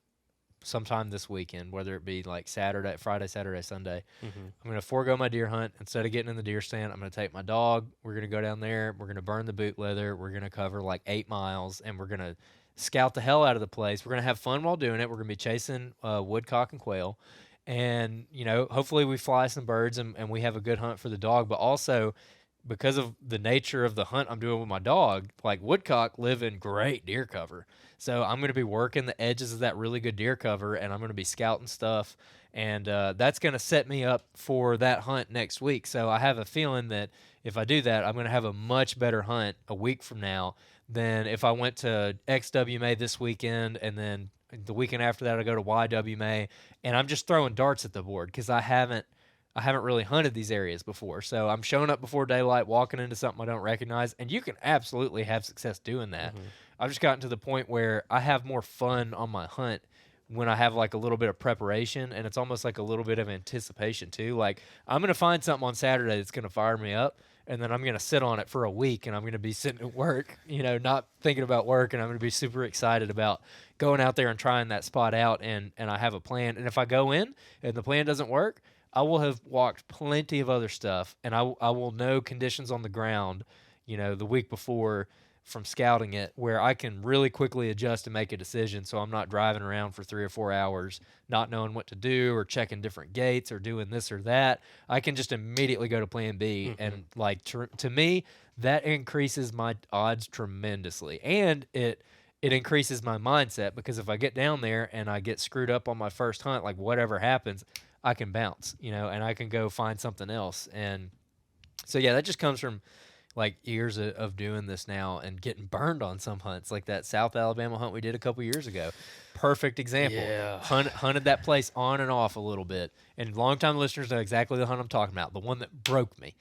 sometime this weekend, whether it be like Friday, Saturday, Sunday. Mm-hmm. I'm going to forego my deer hunt. Instead of getting in the deer stand, I'm going to take my dog. We're going to go down there. We're going to burn the boot leather. We're going to cover like 8 miles, and we're going to scout the hell out of the place. We're going to have fun while doing it. We're going to be chasing woodcock and quail. And, hopefully we fly some birds and we have a good hunt for the dog. But also, because of the nature of the hunt I'm doing with my dog, like woodcock live in great deer cover. So I'm going to be working the edges of that really good deer cover, and I'm going to be scouting stuff. And that's going to set me up for that hunt next week. So I have a feeling that if I do that, I'm going to have a much better hunt a week from now than if I went to XWMA this weekend and then the weekend after that I go to YWMA and I'm just throwing darts at the board because I haven't really hunted these areas before. So I'm showing up before daylight, walking into something I don't recognize, and you can absolutely have success doing that. I've just gotten to the point where I have more fun on my hunt when I have like a little bit of preparation, and it's almost like a little bit of anticipation too. Like I'm going to find something on Saturday that's going to fire me up, and then I'm going to sit on it for a week, and I'm going to be sitting at work, not thinking about work, and I'm going to be super excited about going out there and trying that spot out, and I have a plan. And if I go in and the plan doesn't work, I will have walked plenty of other stuff, and I will know conditions on the ground, the week before from scouting it, where I can really quickly adjust and make a decision so I'm not driving around for 3 or 4 hours not knowing what to do or checking different gates or doing this or that. I can just immediately go to plan B, and like to me, that increases my odds tremendously, and it increases my mindset because if I get down there and I get screwed up on my first hunt, like whatever happens, I can bounce, and I can go find something else. And so, yeah, that just comes from like years of doing this now and getting burned on some hunts, like that South Alabama hunt we did a couple years ago. Perfect example. Yeah. Hunted that place on and off a little bit. And longtime listeners know exactly the hunt I'm talking about, the one that broke me.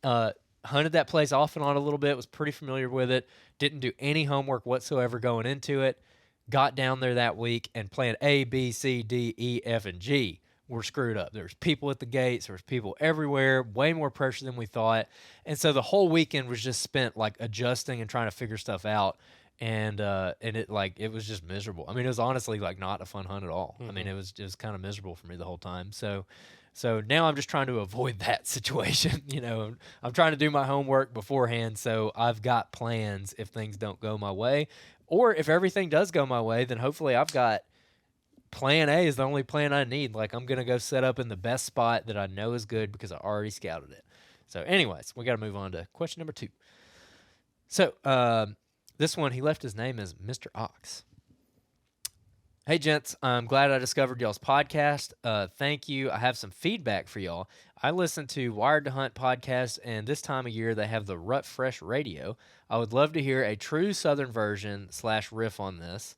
Hunted that place off and on a little bit, was pretty familiar with it, didn't do any homework whatsoever going into it, got down there that week, and plan A, B, C, D, E, F, and G were screwed up. There's people at the gates. There's people everywhere, way more pressure than we thought. And so the whole weekend was just spent like adjusting and trying to figure stuff out. And it was just miserable. I mean, it was honestly like not a fun hunt at all. I mean, it was kind of miserable for me the whole time. So now I'm just trying to avoid that situation. I'm trying to do my homework beforehand, so I've got plans if things don't go my way. Or if everything does go my way, then hopefully I've got plan A is the only plan I need. Like I'm going to go set up in the best spot that I know is good because I already scouted it. So anyways, we got to move on to question number 2. So this one, he left his name as Mr. Ox. Hey, gents, I'm glad I discovered y'all's podcast. Thank you. I have some feedback for y'all. I listen to Wired to Hunt podcast, and this time of year they have the Rut Fresh radio. I would love to hear a true Southern version / riff on this.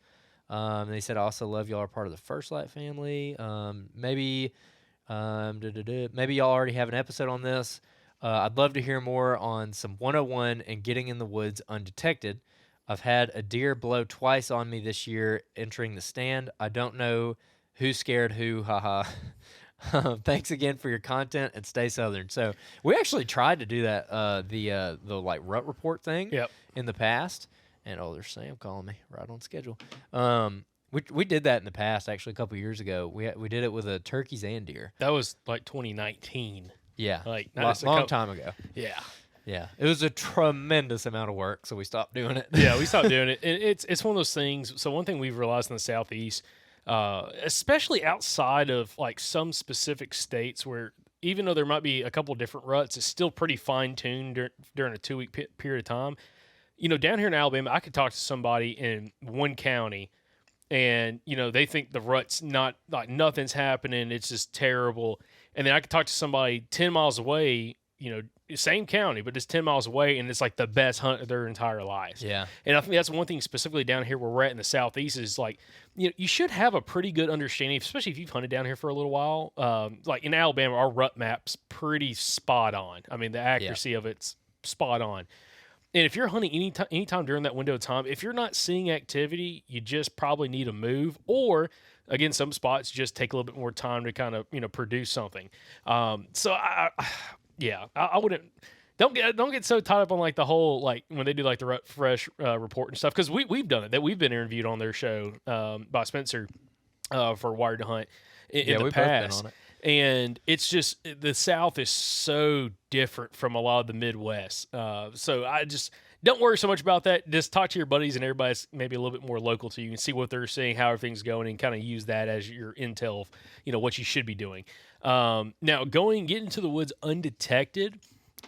And he said, I also love y'all are part of the First Light family. Maybe y'all already have an episode on this. I'd love to hear more on some 101 and getting in the woods undetected. I've had a deer blow twice on me this year entering the stand. I don't know who scared who, haha. Thanks again for your content and stay Southern. So we actually tried to do that, the like rut report thing in the past. And there's Sam calling me right on schedule. We did that in the past, actually, a couple years ago. We did it with turkeys and deer. That was like 2019. Yeah, like long time ago. Yeah, yeah. It was a tremendous amount of work, so we stopped doing it. Yeah, we stopped doing it. And it's one of those things. So one thing we've realized in the Southeast, especially outside of like some specific states, where even though there might be a couple different ruts, it's still pretty fine tuned during a 2-week period of time. Down here in Alabama, I could talk to somebody in one county and, they think the rut's not, like nothing's happening. It's just terrible. And then I could talk to somebody 10 miles away, same county, but just 10 miles away, and it's like the best hunt of their entire lives. Yeah. And I think that's one thing specifically down here where we're at in the Southeast is like, you should have a pretty good understanding, especially if you've hunted down here for a little while. Like in Alabama, our rut map's pretty spot on. I mean, the accuracy of it's spot on. And if you're hunting anytime during that window of time, if you're not seeing activity, you just probably need to move. Or, again, some spots just take a little bit more time to kind of, produce something. So, I wouldn't – don't get so tied up on, like, the whole – like, when they do, like, the Rut Fresh report and stuff. Because we've done it. That we've been interviewed on their show by Spencer for Wired to Hunt in the past. Both been on it. And it's just the South is so different from a lot of the Midwest. So don't worry so much about that. Just talk to your buddies and everybody that's maybe a little bit more local to you and see what they're seeing, how everything's going, and kind of use that as your intel of, what you should be doing. Now, getting into the woods undetected,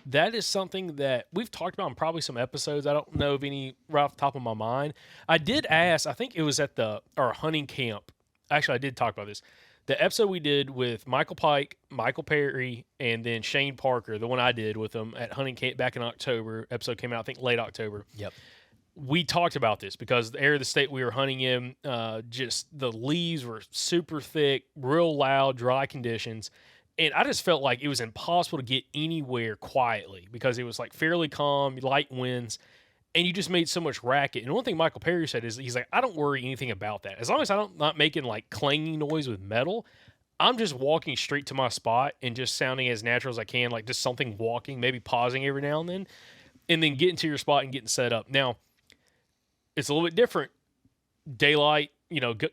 that is something that we've talked about in probably some episodes. I don't know of any right off the top of my mind. I did ask, I think it was at our hunting camp. Actually, I did talk about this. The episode we did with Michael Pike, Michael Perry, and then Shane Parker, the one I did with them at hunting camp back in October. Episode came out, I think, late October. Yep. We talked about this because the area of the state we were hunting in, just the leaves were super thick, real loud, dry conditions. And I just felt like it was impossible to get anywhere quietly because it was like fairly calm, light winds, and you just made so much racket. And one thing Michael Perry said is he's like, I don't worry anything about that. As long as I'm not making like clanging noise with metal, I'm just walking straight to my spot and just sounding as natural as I can, like just something walking, maybe pausing every now and then getting to your spot and getting set up. Now, it's a little bit different. Daylight,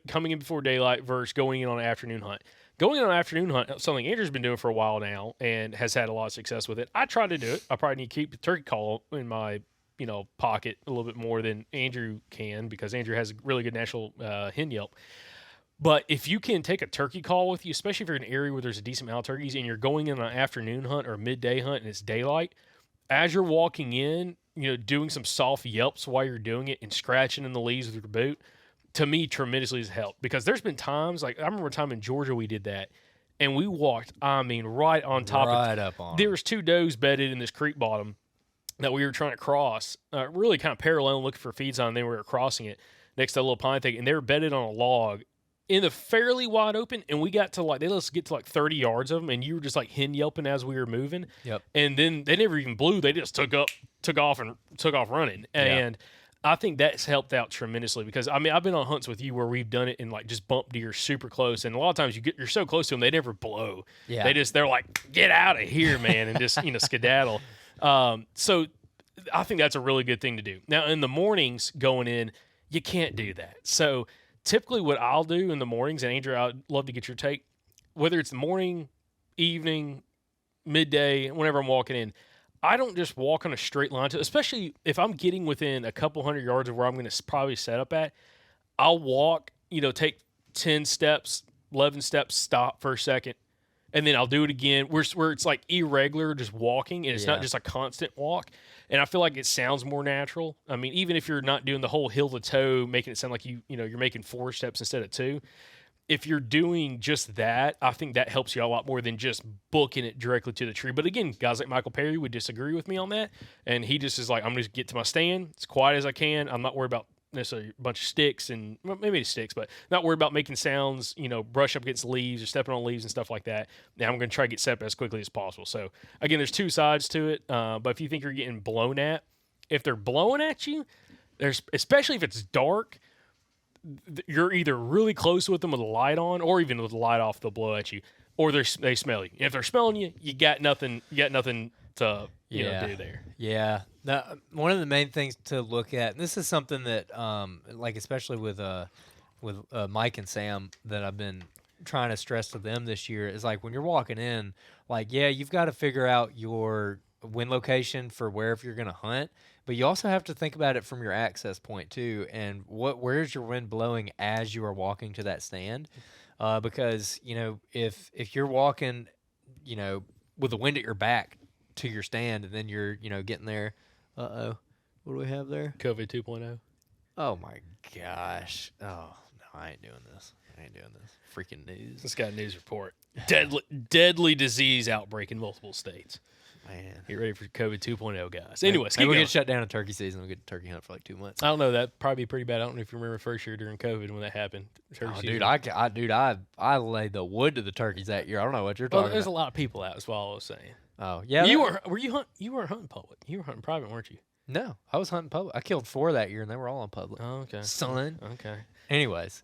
coming in before daylight versus going in on an afternoon hunt. Going on an afternoon hunt, something Andrew's been doing for a while now and has had a lot of success with it. I try to do it. I probably need to keep the turkey call in my, pocket a little bit more than Andrew can because Andrew has a really good natural hen yelp. But if you can take a turkey call with you, especially if you're in an area where there's a decent amount of turkeys and you're going in on an afternoon hunt or a midday hunt and it's daylight, as you're walking in, doing some soft yelps while you're doing it and scratching in the leaves with your boot, to me, tremendously has helped because there's been times, like I remember a time in Georgia we did that, and we walked, right on top right of up on. There was 2 does bedded in this creek bottom that we were trying to cross, really kind of parallel looking for feeds on, and then we were crossing it next to a little pine thicket, and they were bedded on a log in the fairly wide open, and we got to they let us get to 30 yards of them, and you were just hen yelping as we were moving. Yep. And then they never even blew; they just took off running, and I think that's helped out tremendously because I've been on hunts with you where we've done it and just bump deer super close, and a lot of times you're so close to them they never blow. Yeah. They're like, get out of here, man, and just skedaddle. So I think that's a really good thing to do. Now in the mornings going in, you can't do that. So typically what I'll do in the mornings, and Andrew, I'd love to get your take, whether it's morning, evening, midday, whenever I'm walking in, I don't just walk on a straight line, especially if I'm getting within a couple hundred yards of where I'm going to probably set up at. I'll walk, take 10 steps, 11 steps, stop for a second, and then I'll do it again where it's irregular, just walking, and it's not just a constant walk. And I feel like it sounds more natural. I mean, even if you're not doing the whole hill to toe, making it sound like you're making 4 steps instead of 2. If you're doing just that, I think that helps you a lot more than just booking it directly to the tree. But again, guys like Michael Perry would disagree with me on that. And he just is like, I'm going to get to my stand as quiet as I can. I'm not worried about necessarily a bunch of sticks and maybe sticks, but not worried about making sounds, brush up against leaves or stepping on leaves and stuff like that. Now I'm going to try to get set up as quickly as possible. So again, there's 2 sides to it. But if you think you're getting blown at, if they're blowing at you, especially if it's dark, you're either really close with them with the light on, or even with the light off, they'll blow at you, or they smell you. If they're smelling you, you got nothing to do there. Yeah. One of the main things to look at, and this is something that, especially with Mike and Sam, that I've been trying to stress to them this year, is when you're walking in, you've got to figure out your wind location for wherever you're going to hunt. But you also have to think about it from your access point too, and where's your wind blowing as you are walking to that stand, because if you're walking, with the wind at your back to your stand, and then you're getting there, what do we have there? COVID 2.0. Oh my gosh! Oh no, I ain't doing this. Freaking news. Let's got a news report. Deadly disease outbreak in multiple states. Man, get ready for COVID 2.0, guys. Anyways, we'll get shut down in turkey season. We'll get turkey hunt for 2 months. I don't know. That'd probably be pretty bad. I don't know if you remember first year during COVID when that happened. I laid the wood to the turkeys that year. I don't know what you're talking about. There's a lot of people out. That's what I was saying. Oh yeah. You weren't hunting public. You were hunting private, weren't you? No, I was hunting public. I killed 4 that year, and they were all on public. Oh, okay. Son. Okay. Anyways,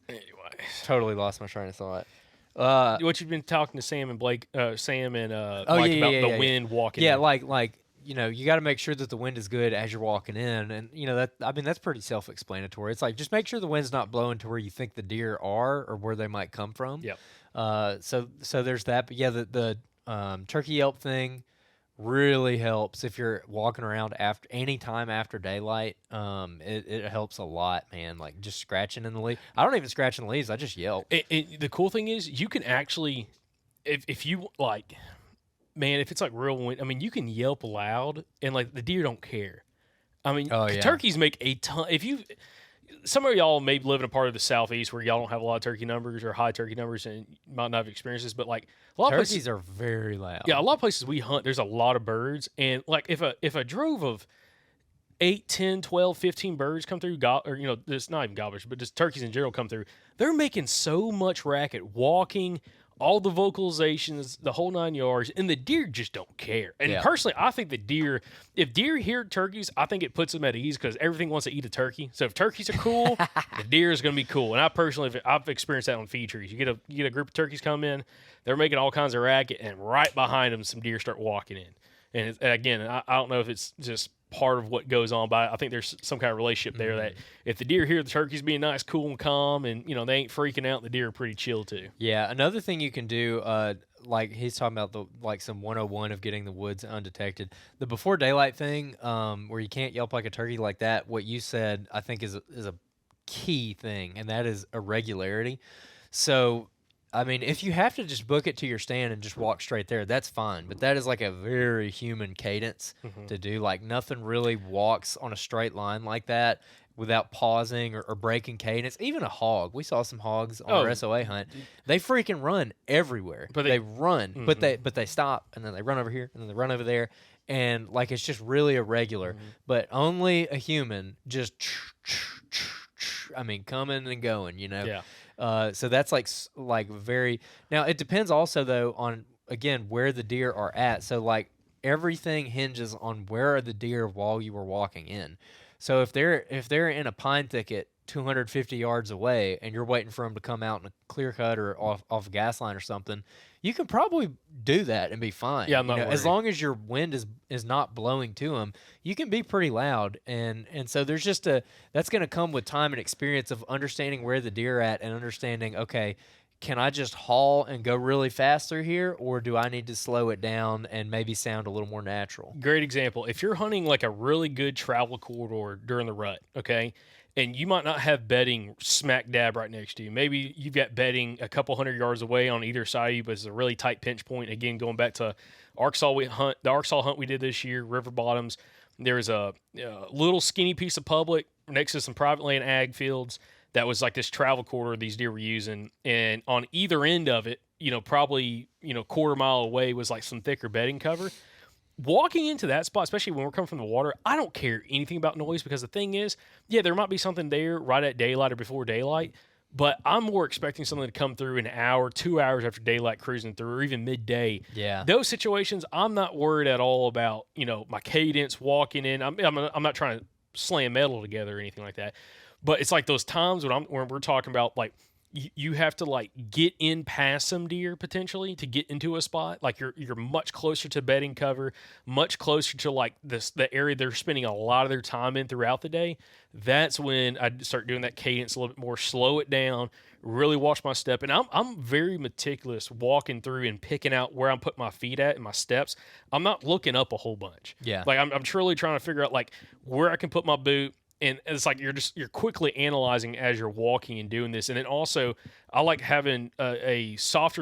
totally lost my train of thought. What you've been talking to Sam and Blake, Sam and Mike about the wind walking. Yeah, in. You got to make sure that the wind is good as you're walking in, and that's pretty self-explanatory. It's just make sure the wind's not blowing to where you think the deer are or where they might come from. Yep. So there's that. But yeah, the turkey yelp thing, really helps if you're walking around after any time after daylight. It helps a lot, man. Like just scratching in the leaves. I don't even scratch in the leaves. I just yelp. The cool thing is you can actually, if you like, man, if it's like real wind, I mean, you can yelp loud and like the deer don't care. I mean, Oh, yeah. turkeys make a ton. Some of y'all may live in a part of the southeast where y'all don't have a lot of turkey numbers or high turkey numbers and might not have experienced this, but like a lot Turkeys of places are very loud. yeah, a lot of places we hunt, there's a lot of birds. And like if a drove of 8, 10, 12, 15 birds come through, or, you know, it's not even gobblers, but just turkeys in general come through, they're making so much racket, walking, all the vocalizations, the whole 9 yards, and the deer just don't care. And personally, I think if deer hear turkeys, I think it puts them at ease because everything wants to eat a turkey. So if turkeys are cool, the deer is going to be cool. And I've experienced that on feed trees. You get a group of turkeys come in, they're making all kinds of racket, and right behind them, some deer start walking in. And again, I don't know if it's just part of what goes on, but I think there's some kind of relationship there that if the deer hear the turkeys being nice, cool, and calm, and you know they ain't freaking out, the deer are pretty chill too. Yeah, another thing you can do, like he's talking about some 101 of getting the woods undetected. The before daylight thing, where you can't yelp like a turkey like that. What you said, I think, is a key thing, and that is irregularity. So, I mean, if you have to just book it to your stand and just walk straight there, that's fine. But that is like a very human cadence to do. Like nothing really walks on a straight line like that without pausing or breaking cadence. Even a hog. We saw some hogs on our SOA hunt. They freaking run everywhere. But they run, but they stop, and then they run over here, and then they run over there. And like it's just really irregular. But only a human just I mean, coming and going, you know. Yeah. So that's like very. Now it depends also though on again where the deer are at. So like everything hinges on where are the deer while you were walking in. So if they're in a pine thicket 250 yards away and you're waiting for them to come out in a clear cut or off a gas line or something, you can probably do that and be fine. Yeah, I'm not worried. As long as your wind is not blowing to them, you can be pretty loud. And so there's just that's going to come with time and experience of understanding where the deer are at and understanding, okay, can I just haul and go really fast through here, or do I need to slow it down and maybe sound a little more natural? Great example. If you're hunting like a really good travel corridor during the rut, okay, and you might not have bedding smack dab right next to you. Maybe you've got bedding a couple 100 yards away on either side of you, but it's a really tight pinch point. Again, going back to the Arkansas hunt we did this year, river bottoms, there was a little skinny piece of public next to some private land ag fields that was like this travel corridor these deer were using. And on either end of it, probably, quarter mile away was like some thicker bedding cover. Walking into that spot, especially when we're coming from the water, I don't care anything about noise because the thing is, yeah, there might be something there right at daylight or before daylight, but I'm more expecting something to come through an hour, 2 hours after daylight cruising through, or even midday. Yeah. Those situations, I'm not worried at all about, my cadence walking in. I'm not trying to slam metal together or anything like that. But it's like those times when we're talking about like you have to like get in past some deer potentially to get into a spot. Like you're much closer to bedding cover, much closer to like the area they're spending a lot of their time in throughout the day. That's when I start doing that cadence a little bit more, slow it down, really watch my step. And I'm very meticulous walking through and picking out where I'm putting my feet at and my steps. I'm not looking up a whole bunch. Yeah. Like I'm truly trying to figure out like where I can put my boot. And it's like you're quickly analyzing as you're walking and doing this. And then also, I like having a soft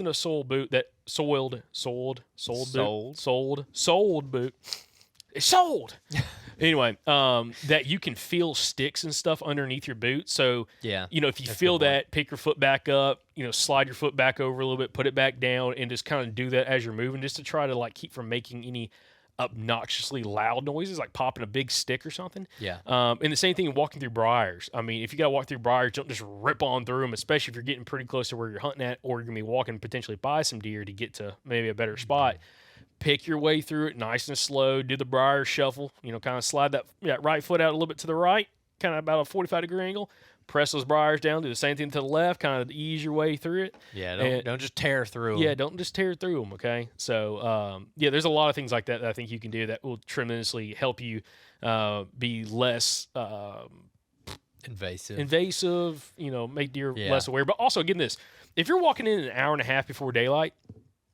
enough sole boot that sold boot. It's sold. Anyway, that you can feel sticks and stuff underneath your boot. So yeah, if you feel that, pick your foot back up. Slide your foot back over a little bit, put it back down, and just kind of do that as you're moving, just to try to like keep from making any obnoxiously loud noises like popping a big stick or something. Yeah. And the same thing walking through briars. I mean, if you got to walk through briars, don't just rip on through them, especially if you're getting pretty close to where you're hunting at, or you're going to be walking potentially by some deer to get to maybe a better spot. Pick your way through it nice and slow. Do the briar shuffle, kind of slide that right foot out a little bit to the right, kind of about a 45-degree angle. Press those briars down. Do the same thing to the left. Kind of ease your way through it. Yeah, don't just tear through them. Yeah, don't just tear through them. Okay, so there's a lot of things like that I think you can do that will tremendously help you be less invasive. Make deer less aware. But also, again, if you're walking in an hour and a half before daylight,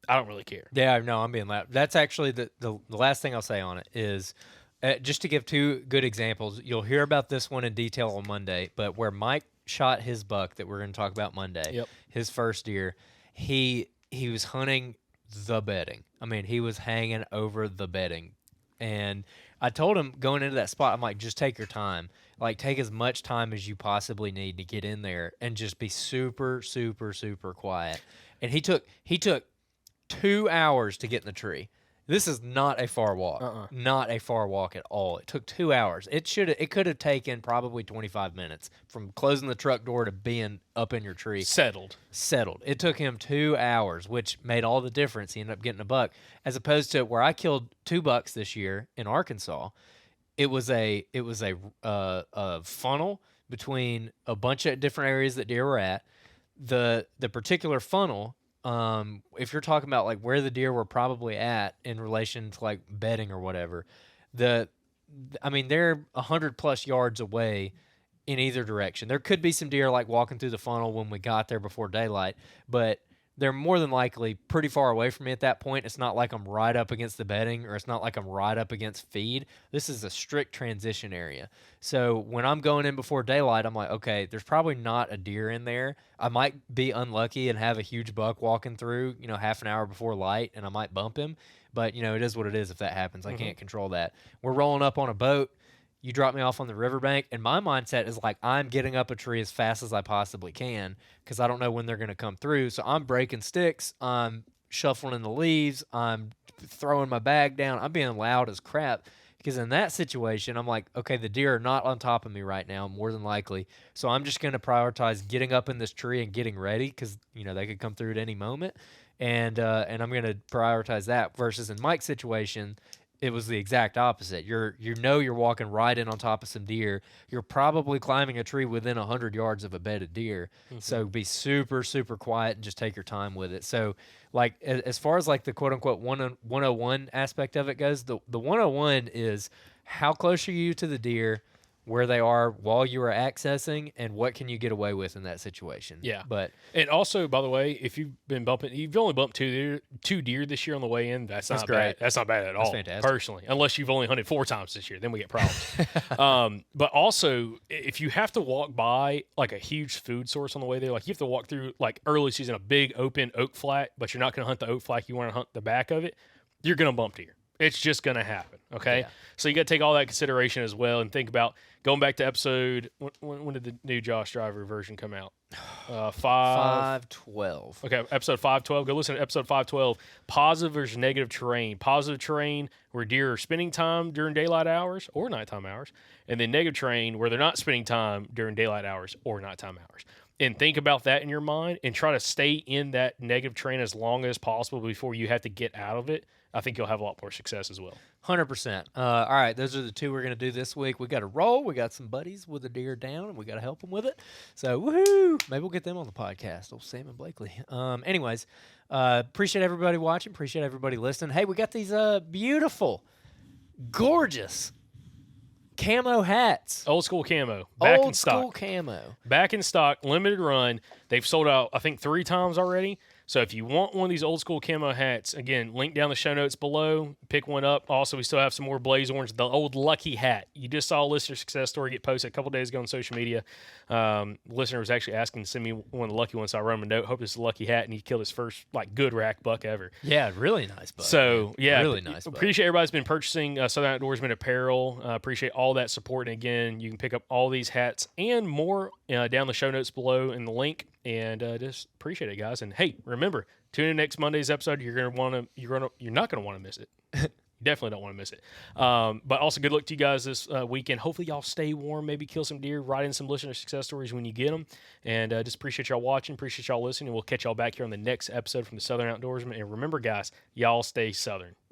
I don't really care. Yeah, no, I'm being loud. That's actually the last thing I'll say on it is just to give two good examples. You'll hear about this one in detail on Monday, but where Mike shot his buck that we're going to talk about Monday, Yep. his first deer, he was hunting the bedding. I mean, he was hanging over the bedding. And I told him going into that spot, I'm like, just take your time. Like, take as much time as you possibly need to get in there and just be super, super, super quiet. And he took 2 hours to get in the tree. This is not a far walk. Not a far walk at all. It took 2 hours. It could have taken probably 25 minutes from closing the truck door to being up in your tree. Settled. It took him 2 hours, which made all the difference. He ended up getting a buck, as opposed to where I killed 2 bucks this year in Arkansas. It was a funnel between a bunch of different areas that deer were at. The particular funnel, if you're talking about like where the deer were probably at in relation to like bedding or whatever, they're 100+ yards away in either direction. There could be some deer like walking through the funnel when we got there before daylight, but they're more than likely pretty far away from me at that point. It's not like I'm right up against the bedding, or it's not like I'm right up against feed. This is a strict transition area. So when I'm going in before daylight, I'm like, okay, there's probably not a deer in there. I might be unlucky and have a huge buck walking through, half an hour before light, and I might bump him. But, it is what it is if that happens. I can't control that. We're rolling up on a boat. You drop me off on the riverbank, and my mindset is like, I'm getting up a tree as fast as I possibly can because I don't know when they're going to come through. So I'm breaking sticks, I'm shuffling in the leaves, I'm throwing my bag down, I'm being loud as crap because in that situation, I'm like, okay, the deer are not on top of me right now, more than likely. So I'm just going to prioritize getting up in this tree and getting ready because, they could come through at any moment. And I'm going to prioritize that versus in Mike's situation, it was the exact opposite. You're walking right in on top of some deer. You're probably climbing a tree within 100 yards of a bedded deer. So be super, super quiet and just take your time with it. So, like, as far as like the quote unquote 101 aspect of it goes, the 101 is how close are you to the deer, where they are while you are accessing, and what can you get away with in that situation. Yeah. But and also, by the way, if you've only bumped two deer this year on the way in, that's not great. bad. That's not bad at all, fantastic. personally, unless you've only hunted 4 times this year. Then we get problems. But also, if you have to walk by like a huge food source on the way there, like you have to walk through like early season, a big open oak flat, but you're not going to hunt the oak flat, you want to hunt the back of it, you're going to bump deer. It's just going to happen, okay? Yeah. So you got to take all that consideration as well and think about going back to episode – when did the new Josh Driver version come out? 512. Okay, episode 512. Go listen to episode 512, positive versus negative terrain. Positive terrain where deer are spending time during daylight hours or nighttime hours, and then negative terrain where they're not spending time during daylight hours or nighttime hours. And think about that in your mind and try to stay in that negative terrain as long as possible before you have to get out of it. I think you'll have a lot more success as well. 100%. All right, those are the two we're going to do this week. We got to roll. We got some buddies with a deer down, and we got to help them with it. So, woohoo! Maybe we'll get them on the podcast. Old Sam and Blakely. Anyways, appreciate everybody watching. Appreciate everybody listening. Hey, we got these beautiful, gorgeous camo hats. Old school camo. Back in stock. Old school camo. Back in stock. Limited run. They've sold out, I think, 3 times already. So if you want one of these old school camo hats, again, link down the show notes below. Pick one up. Also, we still have some more Blaze Orange, the old Lucky hat. You just saw a listener success story get posted a couple days ago on social media. Listener was actually asking to send me one of the lucky ones, so I wrote him a note. Hope it's a lucky hat, and he killed his first good rack buck ever. Yeah, really nice buck. So, yeah. Really nice buck. Appreciate everybody's been purchasing Southern Outdoorsman apparel. Appreciate all that support. And again, you can pick up all these hats and more down the show notes below in the link. And just appreciate it, guys. And hey, remember, tune in next Monday's episode. You're not gonna want to miss it. You definitely don't want to miss it. But also, good luck to you guys this weekend. Hopefully, y'all stay warm. Maybe kill some deer. Write in some listener success stories when you get them. And just appreciate y'all watching. Appreciate y'all listening. We'll catch y'all back here on the next episode from the Southern Outdoorsman. And remember, guys, y'all stay Southern.